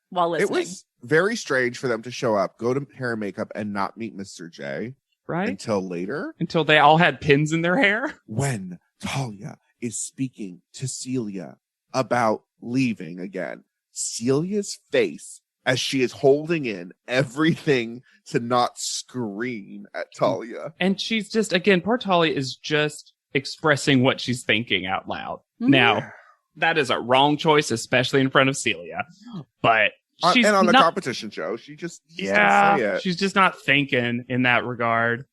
while listening. It was very strange for them to show up, go to hair and makeup, and not meet Mr. J. Right? Until later. Until they all had pins in their hair. When Talia is speaking to Celia about leaving again, Celia's face as she is holding in everything to not scream at Talia. And she's just, again, poor Talia is just expressing what she's thinking out loud. Mm-hmm. Now, that is a wrong choice, especially in front of Celia. But she's and on the not, competition show, she's just gonna say it. She's just not thinking in that regard.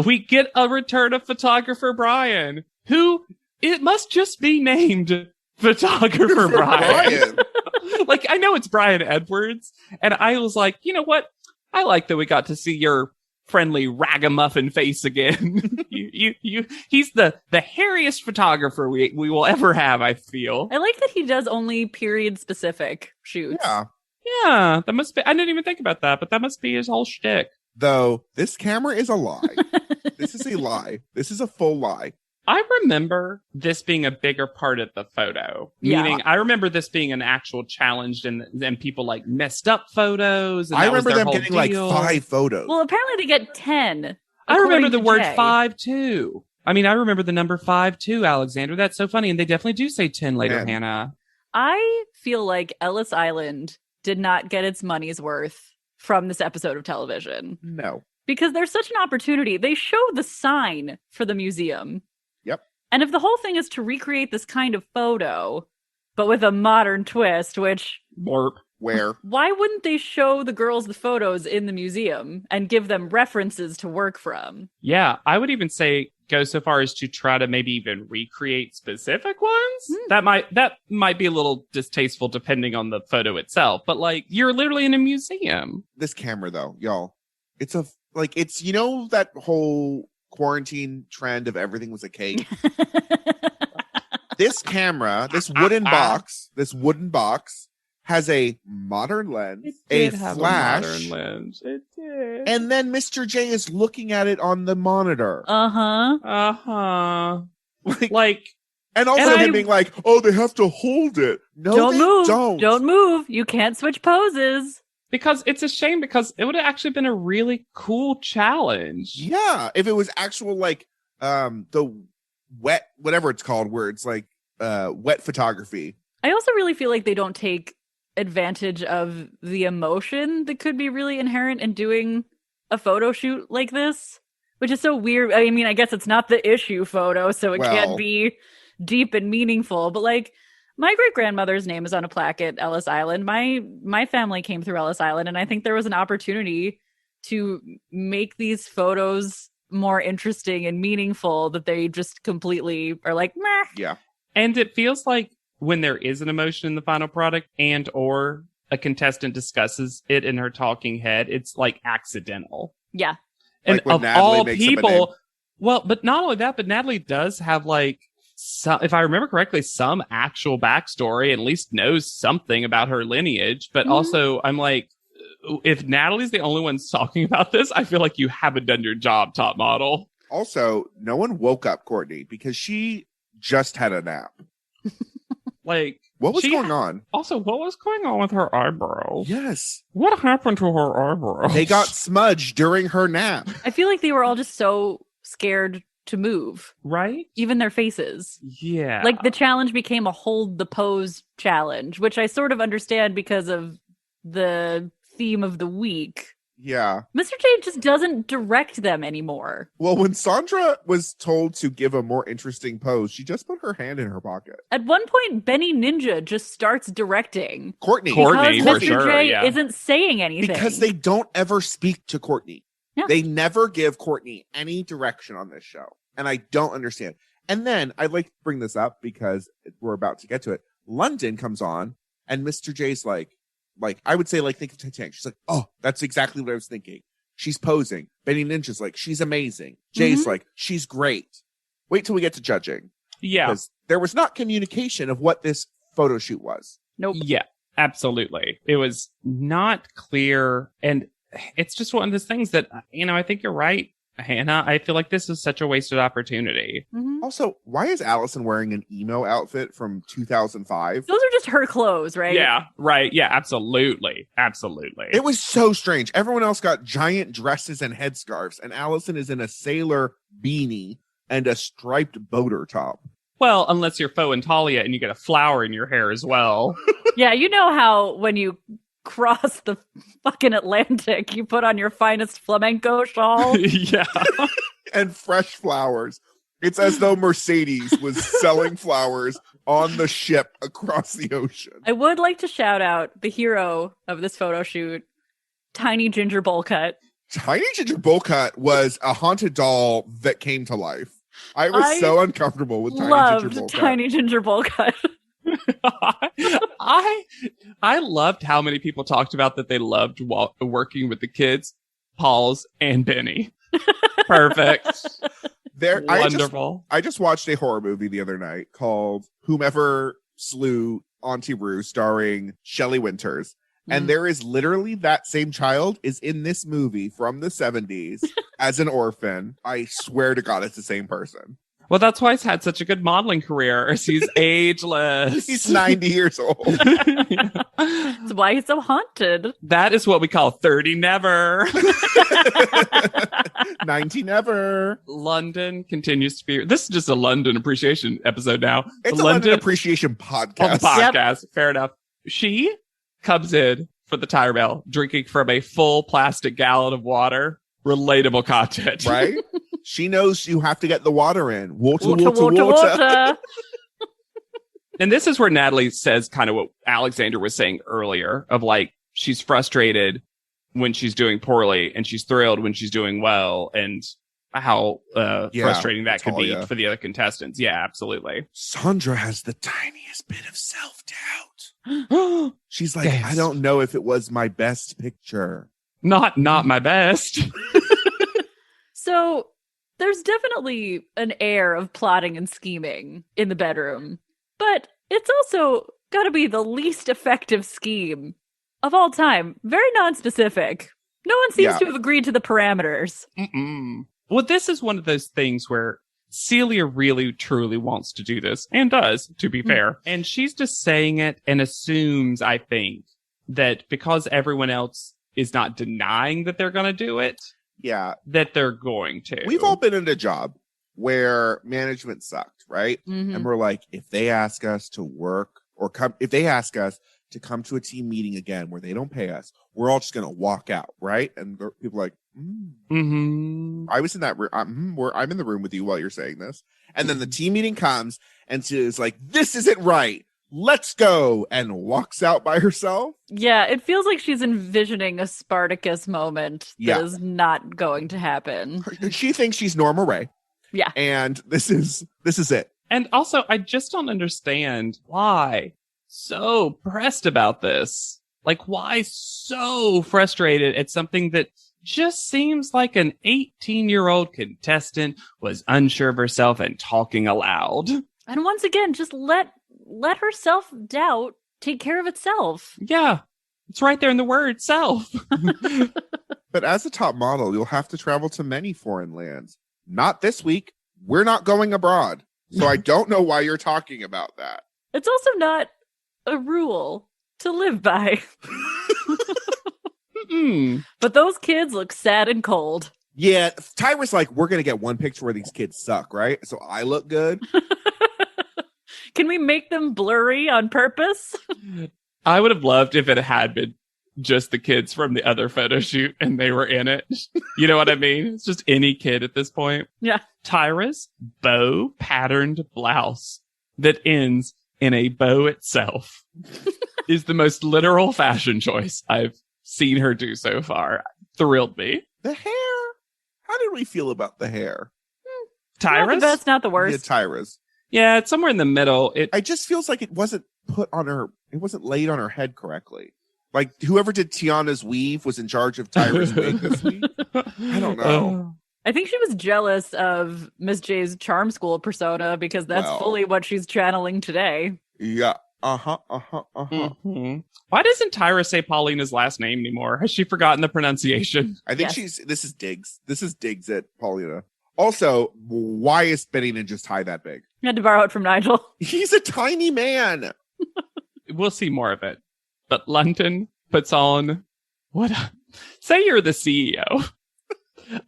We get a return of photographer Brian, who it must just be named Photographer Brian. Like, I know it's Brian Edwards, and I was like, you know what? I like that we got to see your friendly ragamuffin face again. He's the hairiest photographer we will ever have, I feel. I like that he does only period specific shoots. Yeah, that must be, I didn't even think about that, but that must be his whole shtick. Though this camera is a lie. This is a lie. This is a full lie. I remember this being a bigger part of the photo. Yeah. Meaning, I remember this being an actual challenge, and people like messed up photos. And I that was remember their them whole getting deal. like 5 photos. Well, apparently they get 10. I remember the to word Jay. 5 too. I mean, I remember the number 5 too, Alexander. That's so funny. And they definitely do say 10 later, 10. Hannah. I feel like Ellis Island did not get its money's worth from this episode of television. No. Because there's such an opportunity. They show the sign for the museum. Yep. And if the whole thing is to recreate this kind of photo, but with a modern twist, which... Where? Why wouldn't they show the girls the photos in the museum and give them references to work from? Yeah, I would even say go so far as to try to maybe even recreate specific ones. That might be a little distasteful depending on the photo itself, but like, you're literally in a museum. This camera though, y'all, it's you know that whole quarantine trend of everything was a cake. This camera, this wooden box has a modern lens, a flash, modern lens. It did. and then Mr. J is looking at it on the monitor. Uh-huh. Uh-huh. Like And also him being like, oh, they have to hold it. No, don't they move. don't. Don't move. You can't switch poses. Because it's a shame, because it would have actually been a really cool challenge. Yeah, if it was actual, like, the wet, whatever it's called, where it's like wet photography. I also really feel like they don't take advantage of the emotion that could be really inherent in doing a photo shoot like this, which is so weird. I mean, I guess it's not the issue photo, so it can't be deep and meaningful, but like, my great-grandmother's name is on a plaque at Ellis Island. My family came through Ellis Island, and I think there was an opportunity to make these photos more interesting and meaningful that they just completely are like, meh. Yeah. And it feels like when there is an emotion in the final product and or a contestant discusses it in her talking head, it's like accidental. Yeah. And like of Natalie all makes people, well, but not only that, but Natalie does have like, if I remember correctly, some actual backstory, at least knows something about her lineage. But also, I'm like, if Natalie's the only one talking about this, I feel like you haven't done your job, top model. Also, no one woke up Courtney because she just had a nap. Like, what was going on? Also, what was going on with her eyebrows? Yes. What happened to her eyebrows? They got smudged during her nap. I feel like they were all just so scared to move. Right? Even their faces. Yeah. Like the challenge became a hold the pose challenge, which I sort of understand because of the theme of the week. Yeah. Mr. J just doesn't direct them anymore. Well, when Sandra was told to give a more interesting pose, she just put her hand in her pocket. At one point, Benny Ninja just starts directing. Courtney, because for Mr. sure, J isn't saying anything. Because they don't ever speak to Courtney. Yeah. They never give Courtney any direction on this show. And I don't understand. And then I'd like to bring this up because we're about to get to it. London comes on and Mr. J's like, I would say, like, think of Titanic. She's like, oh, that's exactly what I was thinking. She's posing. Benny Ninja's like, she's amazing. Jay's like, she's great. Wait till we get to judging. Yeah. Because there was not communication of what this photo shoot was. Nope. Yeah, absolutely. It was not clear. And it's just one of those things that, I think you're right, Hannah. I feel like this is such a wasted opportunity. Mm-hmm. Also, why is Allison wearing an emo outfit from 2005? Those are just her clothes, right? Yeah, right. Yeah, absolutely. Absolutely. It was so strange. Everyone else got giant dresses and headscarves, and Allison is in a sailor beanie and a striped boater top. Well, unless you're Faux and Talia and you get a flower in your hair as well. Yeah, you know how when you cross the fucking Atlantic, you put on your finest flamenco shawl. Yeah. And fresh flowers. It's as though Mercedes was selling flowers on the ship across the ocean. I would like to shout out the hero of this photo shoot, Tiny Ginger Bowl Cut. Tiny Ginger Bowl Cut was a haunted doll that came to life. I was so uncomfortable with Tiny Ginger Bowl Cut. I loved how many people talked about that they loved working with the kids, Pauls and Benny. Perfect. Wonderful. I just watched a horror movie the other night called Whomever Slew Auntie Roo, starring Shelley Winters. And there is literally that same child is in this movie from the 70s as an orphan. I swear to God, it's the same person. Well, that's why he's had such a good modeling career. He's ageless. He's 90 years old. That's why he's so haunted. That is what we call 30 never. 90 never. London continues to be... This is just a London appreciation episode now. It's a London appreciation podcast. Podcast. Yep. Fair enough. She comes in for the tire bell, drinking from a full plastic gallon of water. Relatable content. Right? She knows you have to get the water in. Water. And this is where Natalie says kind of what Alexander was saying earlier of like, she's frustrated when she's doing poorly and she's thrilled when she's doing well, and how frustrating that could be for the other contestants. Yeah, absolutely. Sandra has the tiniest bit of self-doubt. She's like, I don't know if it was my best picture. Not my best. So there's definitely an air of plotting and scheming in the bedroom, but it's also got to be the least effective scheme of all time. Very non-specific. No one seems to have agreed to the parameters. Mm-mm. Well, this is one of those things where Celia really, truly wants to do this and does, to be fair. And she's just saying it and assumes, I think, that because everyone else is not denying that they're going to do it, that they're going to. We've all been in a job where management sucked, right? And we're like, if they ask us to work or if they ask us to come to a team meeting again where they don't pay us, we're all just going to walk out, right? And people are like, I was in that room. I'm in the room with you while you're saying this. And then the team meeting comes and she's like, this isn't right. Let's go. And walks out by herself. Yeah, it feels like she's envisioning a Spartacus moment that is not going to happen. She thinks she's Norma Ray. Yeah. And this is it. And also, I just don't understand why so pressed about this. Like, why so frustrated at something that just seems like an 18-year-old contestant was unsure of herself and talking aloud. And once again, just let her self-doubt take care of itself. Yeah, it's right there in the word self. But as a top model, you'll have to travel to many foreign lands. Not this week. We're not going abroad. So I don't know why you're talking about that. It's also not a rule to live by. But those kids look sad and cold. Yeah, Tyra's like, we're going to get one picture where these kids suck, right? So I look good. Can we make them blurry on purpose? I would have loved if it had been just the kids from the other photo shoot and they were in it. You know what I mean? It's just any kid at this point. Yeah. Tyra's bow patterned blouse that ends in a bow itself is the most literal fashion choice I've seen her do so far. Thrilled me. The hair. How did we feel about the hair? Tyra's? That's not the worst. Yeah, Tyra's. Yeah, it's somewhere in the middle. It just feels like it wasn't put on her. It wasn't laid on her head correctly. Like whoever did Tiana's weave was in charge of Tyra's wig this week. I don't know. I think she was jealous of Miss J's charm school persona because that's fully what she's channeling today. Yeah. Why doesn't Tyra say Paulina's last name anymore? Has she forgotten the pronunciation? I think this is Diggs. This is Diggs at Paulina. Also, why is Benny just tie that big? You had to borrow it from Nigel. He's a tiny man. We'll see more of it. But London puts on say you're the CEO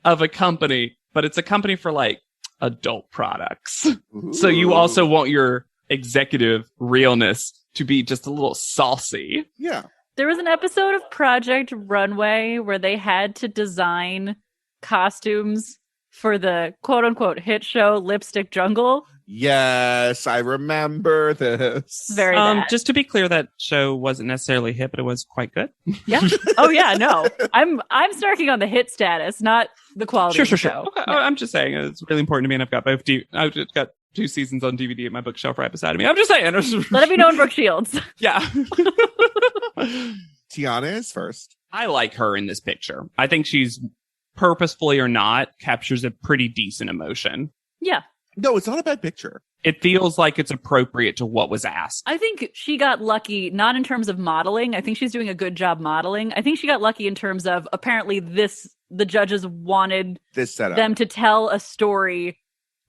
of a company, but it's a company for like adult products. Ooh. So you also want your executive realness to be just a little saucy. Yeah. There was an episode of Project Runway where they had to design costumes for the quote unquote hit show Lipstick Jungle. Yes, I remember this. Very bad. Just to be clear, that show wasn't necessarily hit, but it was quite good. Yeah. Oh yeah, no. I'm snarking on the hit status, not the quality of the show. Okay. No. I'm just saying it's really important to me, and I've got I've got 2 seasons on DVD at my bookshelf right beside me. I'm just saying. Let it be known, Brooke Shields. Yeah. Tiana is first. I like her in this picture. I think she's purposefully or not captures a pretty decent emotion. Yeah. No, it's not a bad picture. It feels like it's appropriate to what was asked. I think she got lucky, not in terms of modeling. I think she's doing a good job modeling. I think she got lucky in terms of apparently the judges wanted this setup. Them to tell a story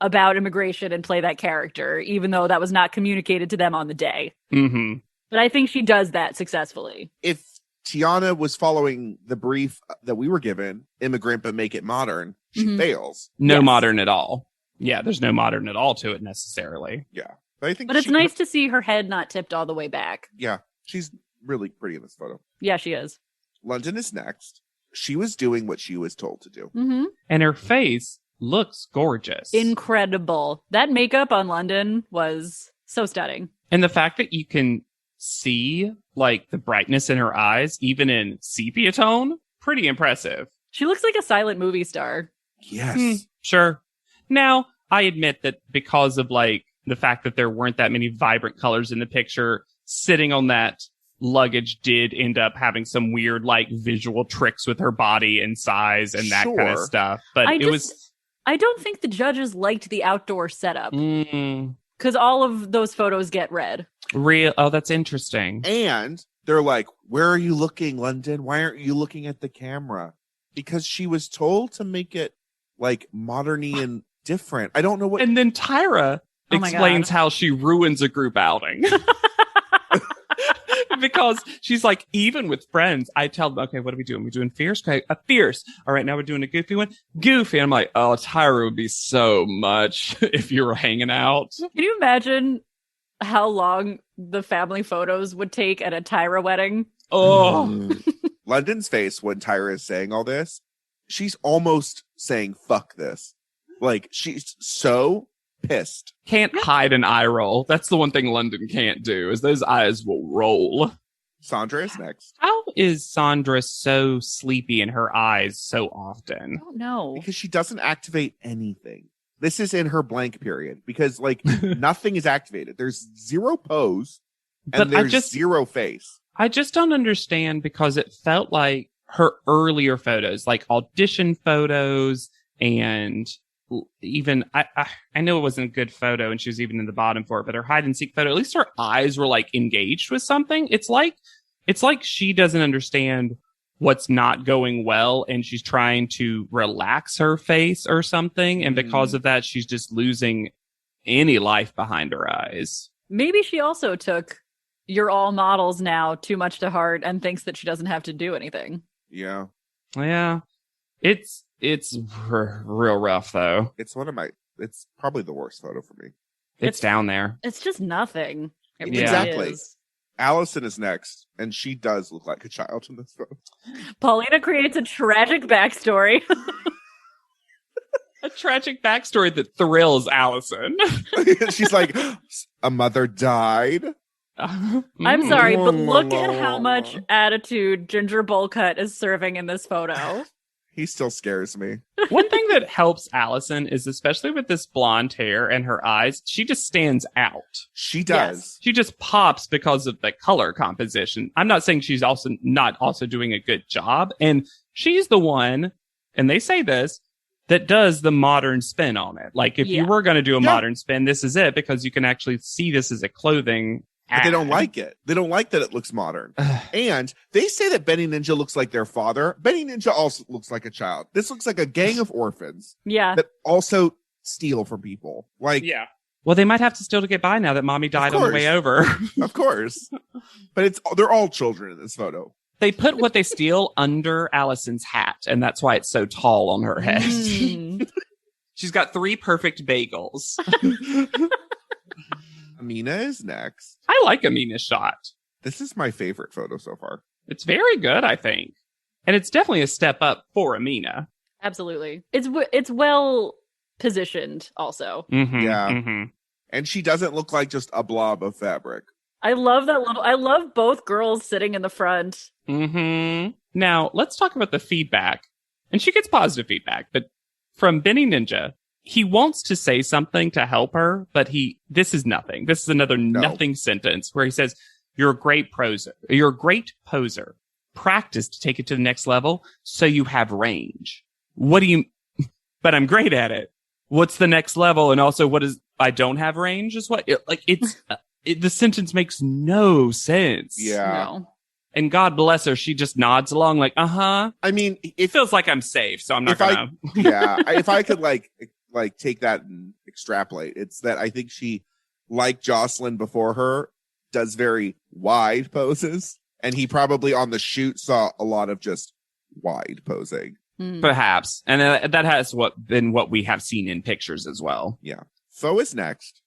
about immigration and play that character, even though that was not communicated to them on the day. Mm-hmm. But I think she does that successfully. If Tiana was following the brief that we were given, immigrant but make it modern, she fails. No modern at all. Yeah, there's no modern at all to it necessarily. Yeah. But I think it's nice to see her head not tipped all the way back. Yeah. She's really pretty in this photo. Yeah, she is. London is next. She was doing what she was told to do. Mm-hmm. And her face looks gorgeous. Incredible. That makeup on London was so stunning. And the fact that you can see like the brightness in her eyes, even in sepia tone, pretty impressive. She looks like a silent movie star. Yes. Sure. Now, I admit that because of like the fact that there weren't that many vibrant colors in the picture, sitting on that luggage did end up having some weird like visual tricks with her body and size and that kind of stuff. But I don't think the judges liked the outdoor setup. Because all of those photos get read. Oh, that's interesting. And they're like, where are you looking, London? Why aren't you looking at the camera? Because she was told to make it like moderny and different. I don't know what. And then Tyra explains how she ruins a group outing. Because she's like, even with friends, I tell them, okay, what are we doing? We're doing fierce? Okay, a fierce. All right, now we're doing a goofy one. Goofy. And I'm like, oh, Tyra would be so much if you were hanging out. Can you imagine how long the family photos would take at a Tyra wedding? Oh. London's face when Tyra is saying all this, she's almost saying, fuck this. Like, she's so pissed. Can't hide an eye roll. That's the one thing London can't do, is those eyes will roll. Sandra is next. How is Sandra so sleepy in her eyes so often? I don't know. Because she doesn't activate anything. This is in her blank period. Because, like, nothing is activated. There's zero pose, and there's zero face. I just don't understand, because it felt like her earlier photos, like audition photos, and even I know it wasn't a good photo and she was even in the bottom for it, but her hide and seek photo, at least her eyes were like engaged with something. It's like she doesn't understand what's not going well and she's trying to relax her face or something. And because of that, she's just losing any life behind her eyes. Maybe she also took "you're all models now" too much to heart and thinks that she doesn't have to do anything. Yeah. Yeah. It's real rough, though. It's probably the worst photo for me. It's down there. It's just nothing. It really exactly. is. Allison is next, and she does look like a child in this photo. Paulina creates a tragic backstory. A tragic backstory that thrills Allison. She's like, a mother died? I'm sorry, but look at how much attitude Ginger Bollcut is serving in this photo. He still scares me. One thing that helps Allison is, especially with this blonde hair and her eyes, she just stands out. She does. Yes. She just pops because of the color composition. I'm not saying she's also not also doing a good job. And she's the one, and they say this, that does the modern spin on it. Like, if you were going to do a modern spin, this is it, because you can actually see this as a clothing But they don't like it. They don't like that it looks modern. And they say that Benny Ninja looks like their father. Benny Ninja also looks like a child. This looks like a gang of orphans. Yeah. That also steal from people. Like, yeah. Well, they might have to steal to get by now that mommy died on the way over. Of course. But they're all children in this photo. They put what they steal under Allison's hat, and that's why it's so tall on her head. She's got 3 perfect bagels. Amina is next. I like Amina's shot. This is my favorite photo so far. It's very good, I think. And it's definitely a step up for Amina. Absolutely. It's well positioned also. Mm-hmm, yeah. Mm-hmm. And she doesn't look like just a blob of fabric. I love I love both girls sitting in the front. Mm-hmm. Now, let's talk about the feedback. And she gets positive feedback, but from Benny Ninja, he wants to say something to help her, but this is nothing. This is another nothing sentence where he says, you're a great poser. You're a great poser. Practice to take it to the next level so you have range. What do you, but I'm great at it. What's the next level? And also I don't have range is what, the sentence makes no sense. Yeah. No. And God bless her, she just nods along like, uh-huh. I mean, it feels like I'm safe, so I'm not gonna. If I could like take that and extrapolate, it's that I think she, like Jocelyn before her, does very wide poses, and he probably on the shoot saw a lot of just wide posing. Perhaps, and that has been what we have seen in pictures as well. Yeah, Faux is next.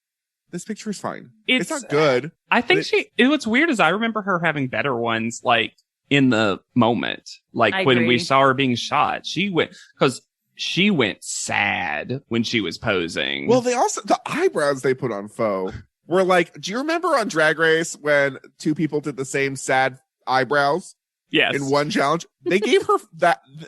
This picture is fine. It's not good. I think what's weird is I remember her having better ones, like in the moment, like when we saw her being shot. She went sad when she was posing. Well, the eyebrows they put on Faux were like, do you remember on Drag Race when 2 people did the same sad eyebrows? Yes. In one challenge? They gave her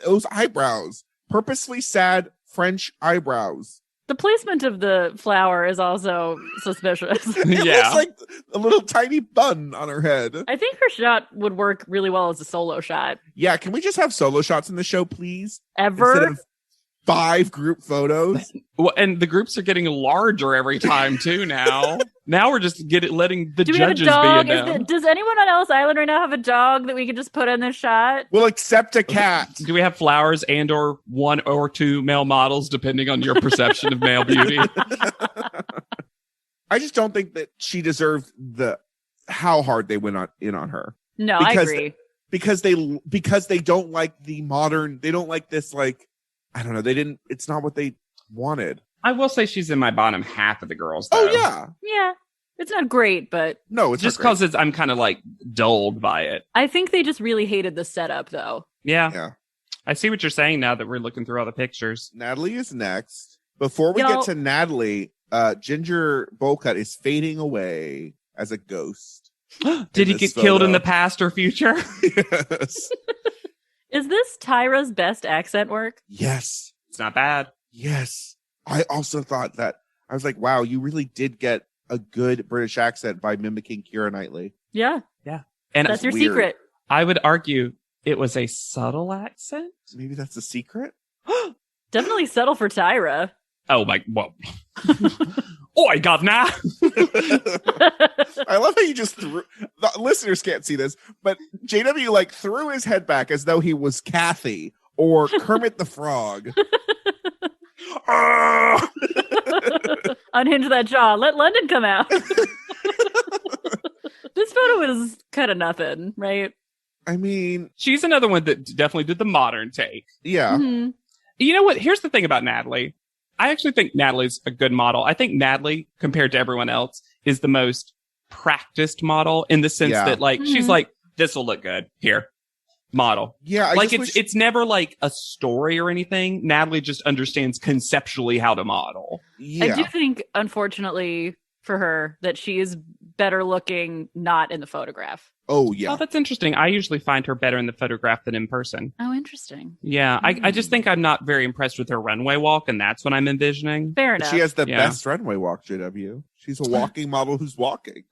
those eyebrows. Purposely sad French eyebrows. The placement of the flower is also suspicious. It looks like a little tiny bun on her head. I think her shot would work really well as a solo shot. Yeah, can we just have solo shots in the show, please? Ever? Instead of 5 group photos. Well, and the groups are getting larger every time too. Now we're just letting the Do we have a judges dog? be in them. Does anyone on Ellis Island right now have a dog that we could just put in this shot? We'll accept a cat. Do we have flowers and or 1 or 2 male models, depending on your perception of male beauty? I just don't think that she deserved how hard they went in on her. No, I agree. Because they don't like the modern. They don't like this. Like, I don't know. It's not what they wanted. I will say she's in my bottom half of the girls, though. Oh yeah. Yeah. It's not great, but no, it's just because I'm kind of like dulled by it. I think they just really hated the setup, though. Yeah. I see what you're saying now that we're looking through all the pictures. Natalie is next. Before we get to Natalie, Ginger Bowcut is fading away as a ghost. Did he get killed in the past or future? Yes. Is this Tyra's best accent work? Yes. It's not bad. Yes. I also thought that. I was like, wow, you really did get a good British accent by mimicking Keira Knightley. Yeah. Yeah. And that's your secret. I would argue it was a subtle accent. Maybe that's a secret? Definitely subtle for Tyra. Oh my, well. Oi, governor! I love how you just threw. The listeners can't see this, but JW like threw his head back as though he was Kathy or Kermit the Frog. Unhinge that jaw. Let London come out. This photo is kind of nothing, right? I mean, she's another one that definitely did the modern take. Yeah. Mm-hmm. You know what? Here's the thing about Natalie. I actually think Natalie's a good model. I think Natalie, compared to everyone else, is the most practiced model in the sense that, like, she's like, this will look good. Here. Model. Yeah. It's never like a story or anything. Natalie just understands conceptually how to model. Yeah. I do think, unfortunately for her, that she is better looking not in the photograph. Oh, yeah. Oh, that's interesting. I usually find her better in the photograph than in person. Oh, interesting. Yeah. I just think I'm not very impressed with her runway walk, and that's what I'm envisioning. Fair enough. She has the best runway walk, JW. She's a walking model who's walking.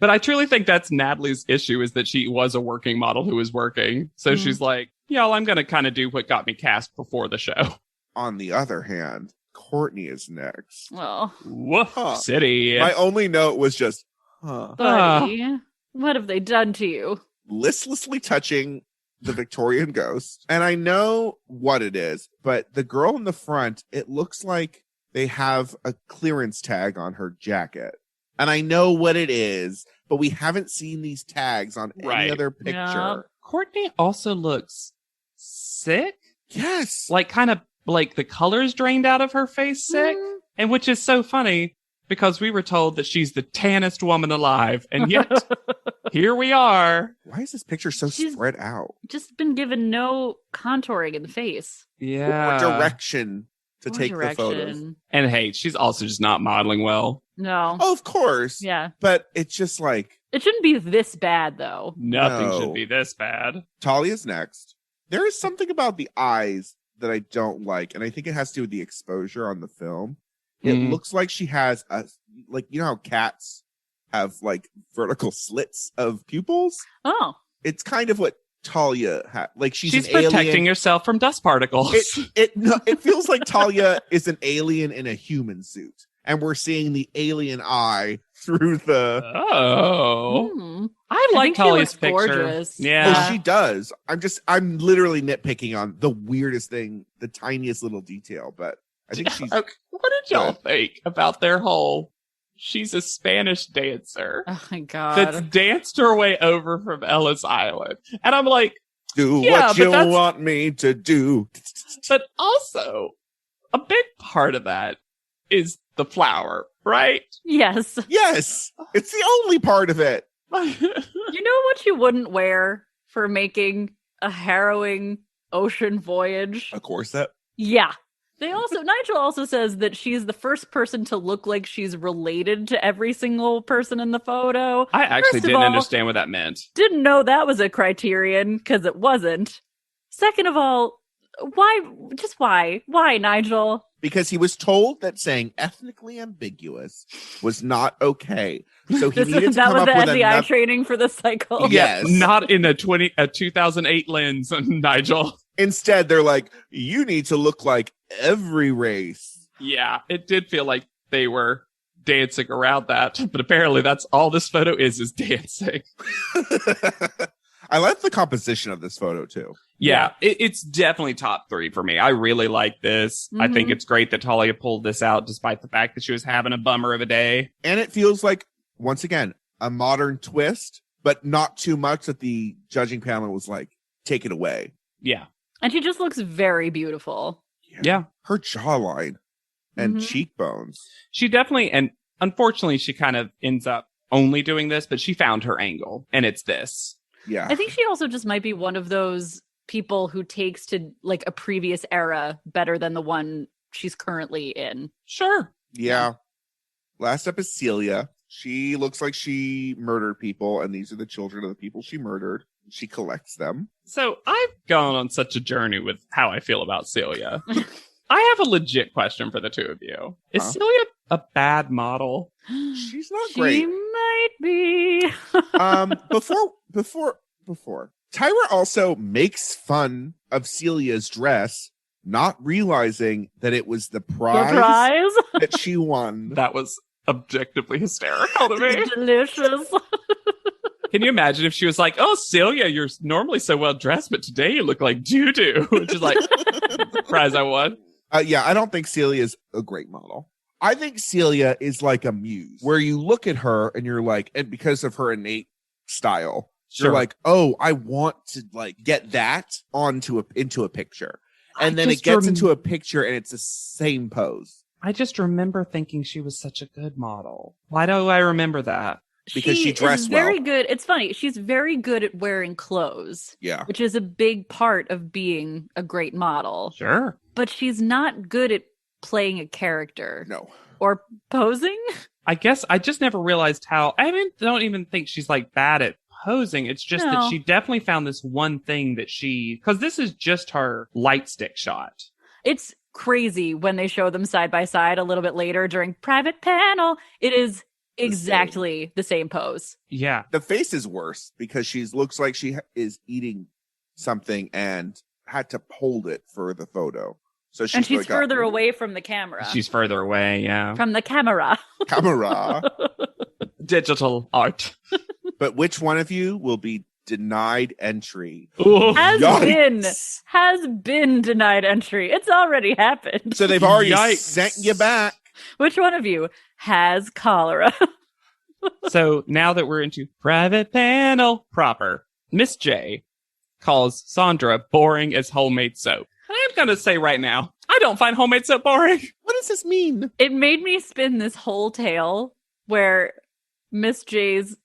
But I truly think that's Natalie's issue, is that she was a working model who was working. So she's like, y'all, I'm going to kind of do what got me cast before the show. On the other hand, Courtney is next. Well, woof, city. My only note was just, buddy, what have they done to you? Listlessly touching the Victorian ghost. And I know what it is, but the girl in the front, it looks like they have a clearance tag on her jacket. And I know what it is, but we haven't seen these tags on any other picture. Yeah. Courtney also looks sick. Yes. Like kind of like the color's drained out of her face sick. And which is so funny because we were told that she's the tannest woman alive. And yet here we are. Why is this picture so spread out? Just been given no contouring in the face. Yeah. Or direction to take the photos. And hey, she's also just not modeling well. No. Oh, of course. Yeah. But it's just like... It shouldn't be this bad, though. Nothing should be this bad. Talia's next. There is something about the eyes that I don't like, and I think it has to do with the exposure on the film. It looks like she has like, you know how cats have like vertical slits of pupils? Oh. It's kind of what Talia had. Like she's an protecting alien. herself from dust particles. It feels like Talia is an alien in a human suit. And we're seeing the alien eye through the... Oh. I like Talia's picture. Gorgeous. Yeah. Oh, she does. I'm literally nitpicking on the weirdest thing, the tiniest little detail, but I think she's... Okay. What did y'all think about their whole... She's a Spanish dancer. Oh my God. That's danced her way over from Ellis Island. And I'm like... Do what you want me to do. But also, a big part of that is the flower, right? Yes. Yes. It's the only part of it. You know what you wouldn't wear for making a harrowing ocean voyage? A corset? Yeah. Nigel also says that she's the first person to look like she's related to every single person in the photo. I actually didn't understand what that meant. Didn't know that was a criterion, because it wasn't. Second of all, why? Just why? Why, Nigel? Because he was told that saying ethnically ambiguous was not okay. So he needed to come up with the FBI training for the cycle. Yes. Not in a 2008 lens, Nigel. Instead, they're like, you need to look like every race. Yeah, it did feel like they were dancing around that, but apparently that's all this photo is dancing. I like the composition of this photo too. Yeah, it's definitely top 3 for me. I really like this. I think it's great that Talia pulled this out despite the fact that she was having a bummer of a day. And it feels like, once again, a modern twist, but not too much that the judging panel was like, take it away. Yeah. And she just looks very beautiful. Yeah. Her jawline and cheekbones. She definitely, and unfortunately, she kind of ends up only doing this, but she found her angle, and it's this. Yeah. I think she also just might be one of those people who takes to like a previous era better than the one she's currently in. Sure. Yeah. Last up is Celia. She looks like she murdered people, and these are the children of the people she murdered. She collects them. So I've gone on such a journey with how I feel about Celia. I have a legit question for the two of you. Is Celia a bad model? She's not great. She might be. Before. Tyra also makes fun of Celia's dress, not realizing that it was the prize that she won. That was objectively hysterical to me. Delicious. Can you imagine if she was like, oh, Celia, you're normally so well dressed, but today you look like doo-doo. Which is like, prize I won. Yeah, I don't think Celia is a great model. I think Celia is like a muse, where you look at her and you're like, and because of her innate style, you're like, oh, I want to like get that into a picture. And then it gets into a picture and it's the same pose. I just remember thinking she was such a good model. Why do I remember that? Because she dressed well. Very good. It's funny. She's very good at wearing clothes. Yeah. Which is a big part of being a great model. Sure. But she's not good at playing a character. No. Or posing. I guess I just never realized how. Don't even think she's like bad at posing. It's just that she definitely found this one thing that because this is just her light stick shot. It's crazy when they show them side by side a little bit later during private panel. It is exactly the same pose. Yeah. The face is worse because she looks like she is eating something and had to hold it for the photo. So she's like, further away from the camera. She's further away, yeah. From the camera. Digital art. But which one of you will be denied entry? Has been denied entry. It's already happened. So they've already sent you back. Which one of you has cholera? So now that we're into private panel proper, Miss J calls Sandra boring as homemade soap. I'm going to say right now, I don't find homemade soap boring. What does this mean? It made me spin this whole tale where Miss J's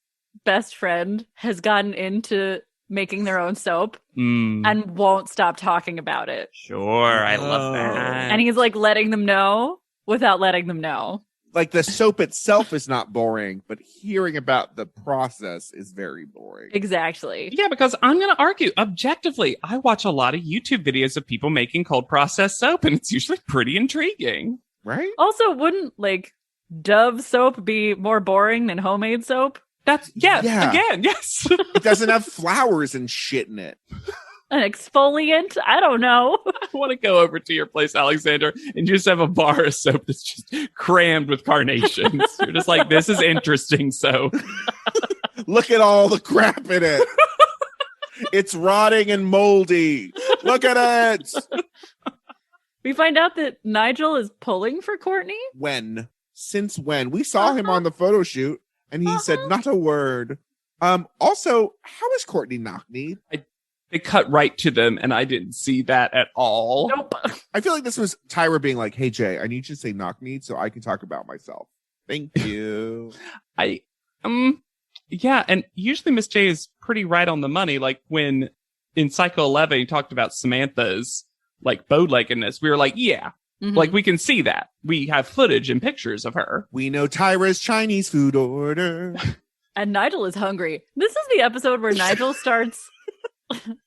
best friend has gotten into making their own soap and won't stop talking about it. Sure, I love that. And he's like letting them know without letting them know. Like the soap itself is not boring, but hearing about the process is very boring. Exactly. Yeah, because I'm going to argue objectively. I watch a lot of YouTube videos of people making cold processed soap, and it's usually pretty intriguing. Right? Also, wouldn't like Dove soap be more boring than homemade soap? Again, yes. It doesn't have flowers and shit in it. An exfoliant? I don't know. I want to go over to your place, Alexander, and just have a bar of soap that's just crammed with carnations. You're just like, this is interesting soap. Look at all the crap in it. It's rotting and moldy. Look at it. We find out that Nigel is pulling for Courtney. Since when? We saw him on the photo shoot, and he said not a word. Also, how is Courtney knock-kneed? They cut right to them, and I didn't see that at all. Nope. I feel like this was Tyra being like, hey, Jay, I need you to say knock-kneed so I can talk about myself. Thank you. Yeah, and usually Miss J is pretty right on the money. Like when in Psycho 11, he talked about Samantha's like bow-leggedness. We were like, yeah, like we can see that. We have footage and pictures of her. We know Tyra's Chinese food order. And Nigel is hungry. This is the episode where Nigel starts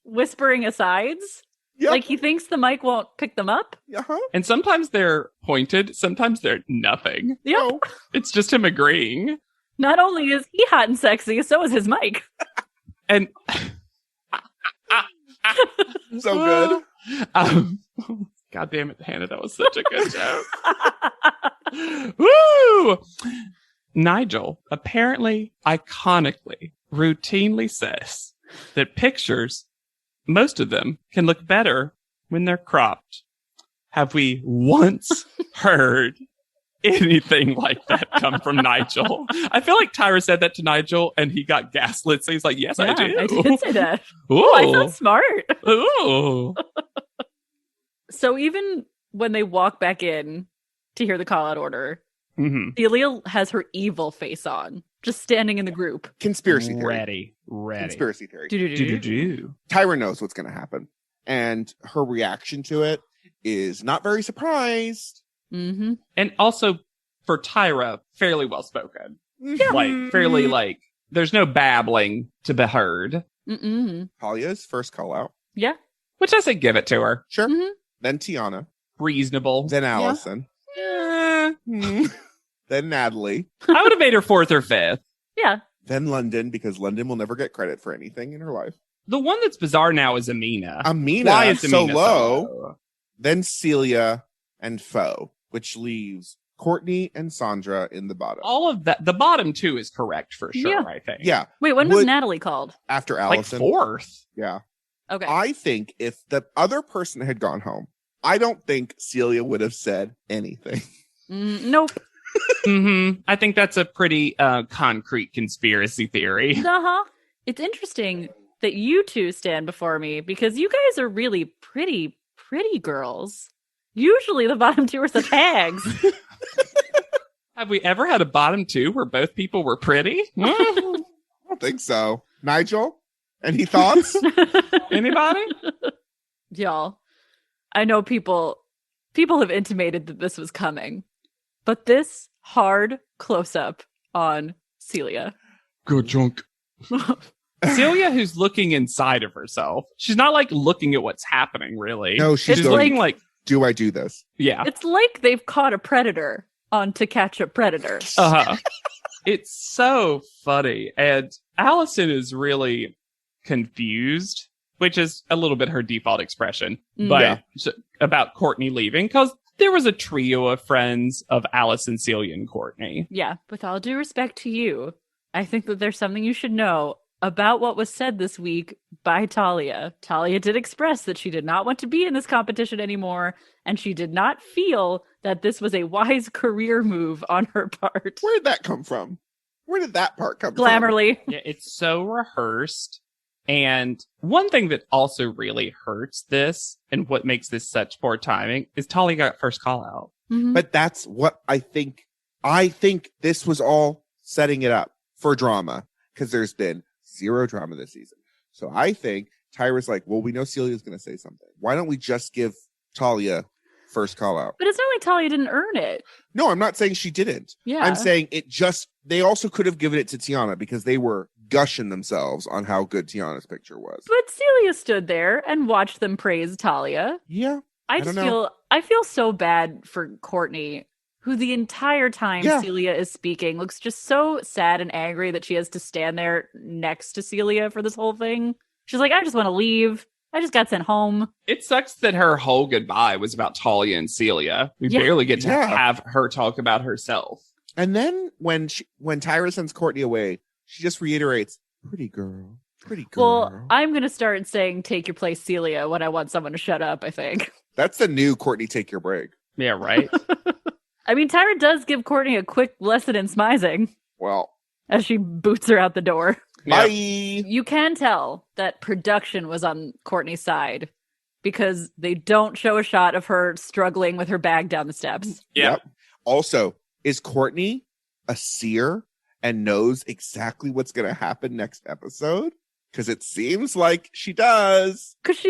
whispering asides. Yep. Like he thinks the mic won't pick them up. Uh-huh. And sometimes they're pointed, sometimes they're nothing. Yep. Oh. It's just him agreeing. Not only is he hot and sexy, so is his mic. And so good. God damn it, Hannah, that was such a good joke. Woo! Nigel apparently, iconically, routinely says that pictures, most of them, can look better when they're cropped. Have we once heard anything like that come from Nigel? I feel like Tyra said that to Nigel and he got gaslit. So he's like, yes, I do. I did say that. Ooh. Oh, I felt smart. Ooh. So even when they walk back in to hear the call out order, Celia has her evil face on, just standing in the group. Conspiracy theory. Ready. Conspiracy theory. Tyra knows what's going to happen. And her reaction to it is not very surprised. Mm-hmm. And also, for Tyra, fairly well spoken. Yeah. Like, fairly, like, there's no babbling to be heard. Talia's first call out. Yeah. Which I say give it to her. Sure. Then Tiana. Reasonable. Then Allison. Then Natalie. I would have made her fourth or fifth. Yeah. Then London, because London will never get credit for anything in her life. The one that's bizarre now is Amina. Why is so low? Then Celia and Faux, which leaves Courtney and Sandra in the bottom. All of that. The bottom two is correct for sure, I think. Yeah. Wait, when was Natalie called? After Allison. Like fourth. Yeah. Okay. I think if the other person had gone home, I don't think Celia would have said anything. Nope. I think that's a pretty concrete conspiracy theory. It's interesting that you two stand before me because you guys are really pretty girls. Usually the bottom two are such hags. Have we ever had a bottom two where both people were pretty? I don't think so. Nigel, any thoughts? Anybody? Y'all, I know people have intimated that this was coming, but this hard close-up on Celia. Good junk. Celia, who's looking inside of herself. She's not like looking at what's happening, really. No, she's looking like, do I do this? Yeah. It's like they've caught a predator on To Catch a Predator. It's so funny. And Allison is really confused, which is a little bit her default expression, but about Courtney leaving, because there was a trio of friends of Allison, Celia, and Courtney. Yeah, with all due respect to you, I think that there's something you should know about what was said this week by Talia. Talia did express that she did not want to be in this competition anymore, and she did not feel that this was a wise career move on her part. Where did that come from? Where did that part come Glamorly. from? Yeah, it's so rehearsed. And one thing that also really hurts this, and what makes this such poor timing, is Talia got first call out. But that's what I think. I think this was all setting it up for drama, because there's been zero drama this season. So I think Tyra's like, well, we know Celia's going to say something. Why don't we just give Talia first call out? But it's not like Talia didn't earn it. No, I'm not saying she didn't. Yeah. I'm saying they also could have given it to Tiana because they were gushing themselves on how good Tiana's picture was. But Celia stood there and watched them praise Talia. Yeah. I feel so bad for Courtney, who the entire time Celia is speaking looks just so sad and angry that she has to stand there next to Celia for this whole thing. She's like, I just want to leave. I just got sent home. It sucks that her whole goodbye was about Talia and Celia. We barely get to have her talk about herself. And then when Tyra sends Courtney away, she just reiterates, pretty girl. Well, I'm going to start saying, take your place, Celia, when I want someone to shut up, I think. That's the new Courtney, take your break. Yeah, right? I mean, Tyra does give Courtney a quick lesson in smizing. Well. As she boots her out the door. Bye. You can tell that production was on Courtney's side because they don't show a shot of her struggling with her bag down the steps. Yep. Also, is Courtney a seer and knows exactly what's going to happen next episode? Because it seems like she does. Because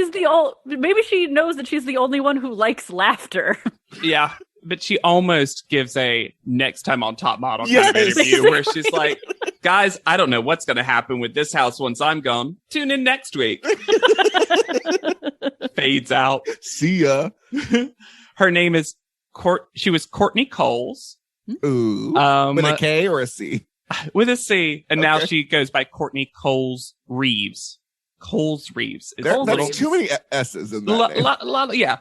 maybe she knows that she's the only one who likes laughter. Yeah. But she almost gives a next time on Top Model kind of interview where she's like, guys, I don't know what's going to happen with this house once I'm gone. Tune in next week. Fades out. See ya. Her name is she was Courtney Coles. Ooh. With a K or a C? With a C. And now she goes by Courtney Coles Reeves. Coles Reeves. That's too many S's in that name. Yeah.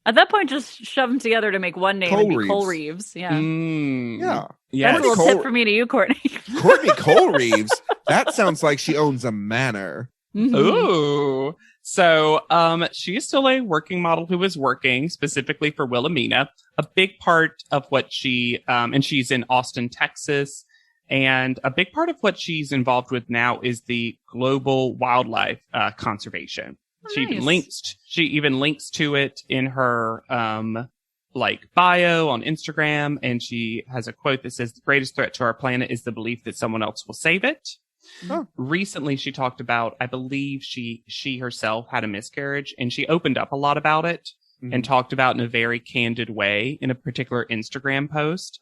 At that point, just shove them together to make one name and be Cole Reeves. Yeah. Yeah. That's a little tip for me to you, Courtney. Courtney Cole Reeves. That sounds like she owns a manor. Mm-hmm. Ooh. So she is still a working model who is working specifically for Wilhelmina. A big part of what she, and she's in Austin, Texas. And a big part of what she's involved with now is the global wildlife conservation. She even links to it in her bio on Instagram, and she has a quote that says, "The greatest threat to our planet is the belief that someone else will save it." Huh. Recently, she talked about, I believe she herself had a miscarriage, and she opened up a lot about it and talked about in a very candid way in a particular Instagram post,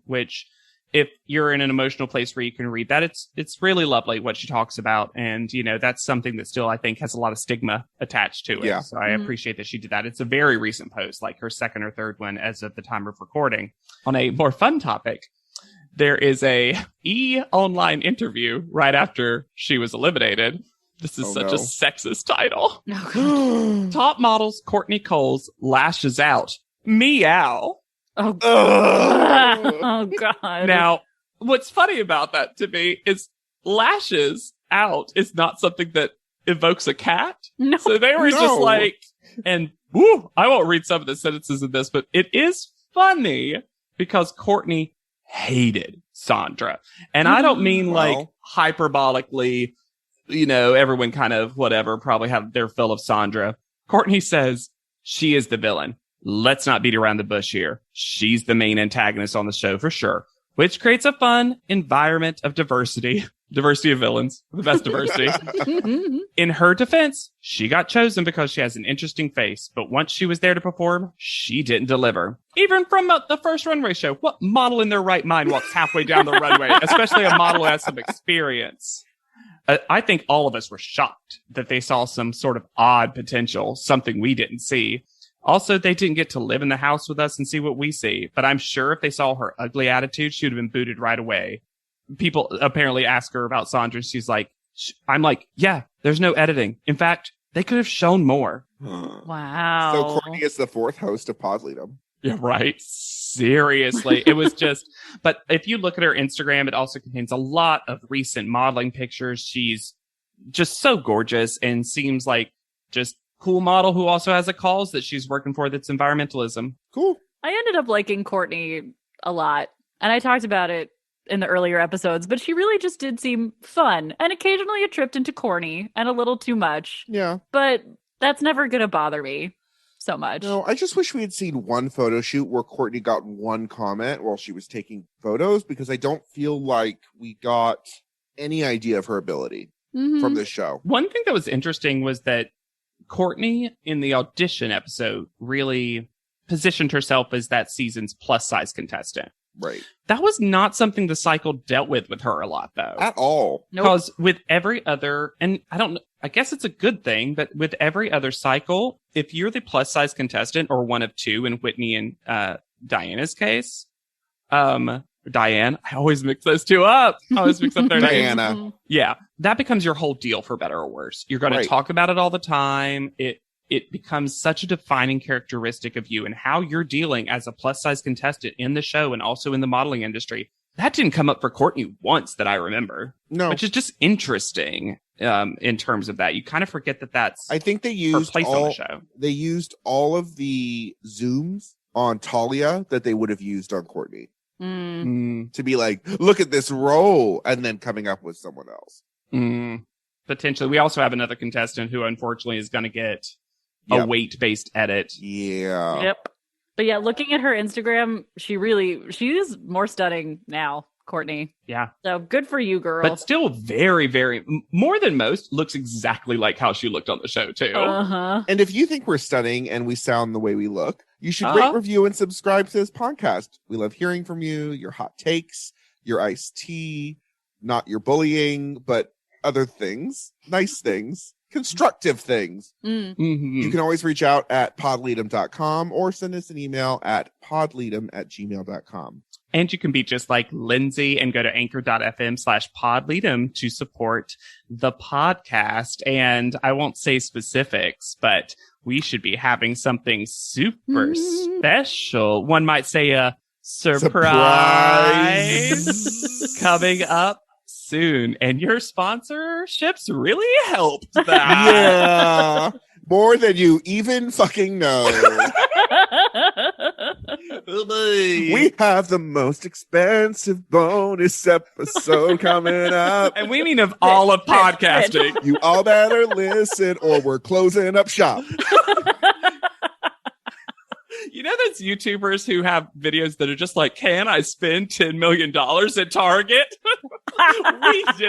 which, if you're in an emotional place where you can read that, it's really lovely what she talks about. And, that's something that still, I think, has a lot of stigma attached to it. Yeah. So I appreciate that she did that. It's a very recent post, like her second or third one as of the time of recording. On a more fun topic, there is a online interview right after she was eliminated. This is such a sexist title. Top models Courtney Coles lashes out. Meow. Oh, oh, God. Now, what's funny about that to me is lashes out is not something that evokes a cat. No. So they were just like, and I won't read some of the sentences in this, but it is funny because Courtney hated Sandra. And I don't mean like hyperbolically, everyone kind of whatever, probably have their fill of Sandra. Courtney says she is the villain. Let's not beat around the bush here. She's the main antagonist on the show for sure, which creates a fun environment of diversity of villains, the best diversity. In her defense, she got chosen because she has an interesting face, but once she was there to perform, she didn't deliver. Even from the first runway show, what model in their right mind walks halfway down the runway, especially a model who has some experience? I think all of us were shocked that they saw some sort of odd potential, something we didn't see. Also, they didn't get to live in the house with us and see what we see, but I'm sure if they saw her ugly attitude, she would have been booted right away. People apparently ask her about Sandra. She's like, I'm like, yeah, there's no editing. In fact, they could have shown more. Wow. So Courtney is the fourth host of Pod Leadum. Yeah, right. Seriously. It was just, but if you look at her Instagram, it also contains a lot of recent modeling pictures. She's just so gorgeous and seems like just cool model who also has a cause that she's working for that's environmentalism. Cool. I ended up liking Courtney a lot, and I talked about it in the earlier episodes, but she really just did seem fun, and occasionally it tripped into corny and a little too much. Yeah. But that's never going to bother me so much. No, I just wish we had seen one photo shoot where Courtney got one comment while she was taking photos, because I don't feel like we got any idea of her ability from this show. One thing that was interesting was that Courtney in the audition episode really positioned herself as that season's plus size contestant. Right. That was not something the cycle dealt with her a lot, though. At all. Because with every other, and I guess it's a good thing, but with every other cycle, if you're the plus size contestant or one of two in Whitney and Diana's case, Diane, I always mix those two up. I always mix up their names. Diana. Yeah. That becomes your whole deal, for better or worse. You're going to talk about it all the time. It becomes such a defining characteristic of you and how you're dealing as a plus size contestant in the show and also in the modeling industry. That didn't come up for Courtney once that I remember. No. Which is just interesting in terms of that. You kind of forget that that's I think they used her place on the show. They used all of the zooms on Talia that they would have used on Courtney. To be like, look at this role, and then coming up with someone else. Potentially. We also have another contestant who unfortunately is going to get a weight-based edit. Yeah. Yep. But yeah, looking at her Instagram, she is more stunning now, Courtney. Yeah. So good for you, girl. But still very, very, more than most, looks exactly like how she looked on the show, too. Uh-huh. And if you think we're stunning and we sound the way we look, you should rate, review, and subscribe to this podcast. We love hearing from you, your hot takes, your iced tea, not your bullying, but other things, nice things, constructive things. You can always reach out at podleadum.com or send us an email at podleadum@gmail.com. And you can be just like Lindsay and go to anchor.fm/podleadum to support the podcast. And I won't say specifics, but we should be having something super special. One might say a surprise coming up soon. And your sponsorships really helped that. Yeah. More than you even fucking know. We have the most expensive bonus episode coming up. And we mean of all of podcasting. You all better listen or we're closing up shop. You know those YouTubers who have videos that are just like, can I spend $10 million at Target?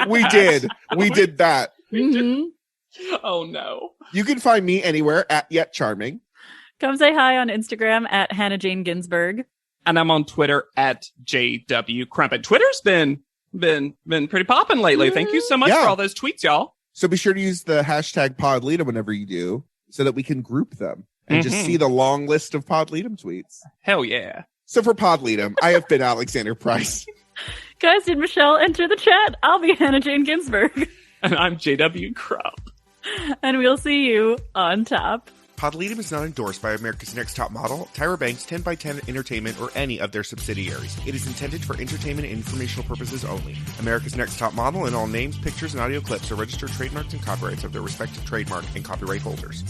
We did that. Oh no. You can find me anywhere at Yet Charming. Come say hi on Instagram at Hannah Jane Ginsburg. And I'm on Twitter at JW Crumpet. Twitter's been pretty popping lately. Thank you so much for all those tweets, y'all. So be sure to use the hashtag PodLeadum whenever you do, so that we can group them and just see the long list of PodLeadum tweets. Hell yeah. So for PodLeadum, I have been Alexander Price. Guys, did Michelle enter the chat? I'll be Hannah Jane Ginsburg. And I'm JW Crump. And we'll see you on top. PodLeadum is not endorsed by America's Next Top Model, Tyra Banks, 10x10 Entertainment, or any of their subsidiaries. It is intended for entertainment and informational purposes only. America's Next Top Model and all names, pictures, and audio clips are registered trademarks and copyrights of their respective trademark and copyright holders.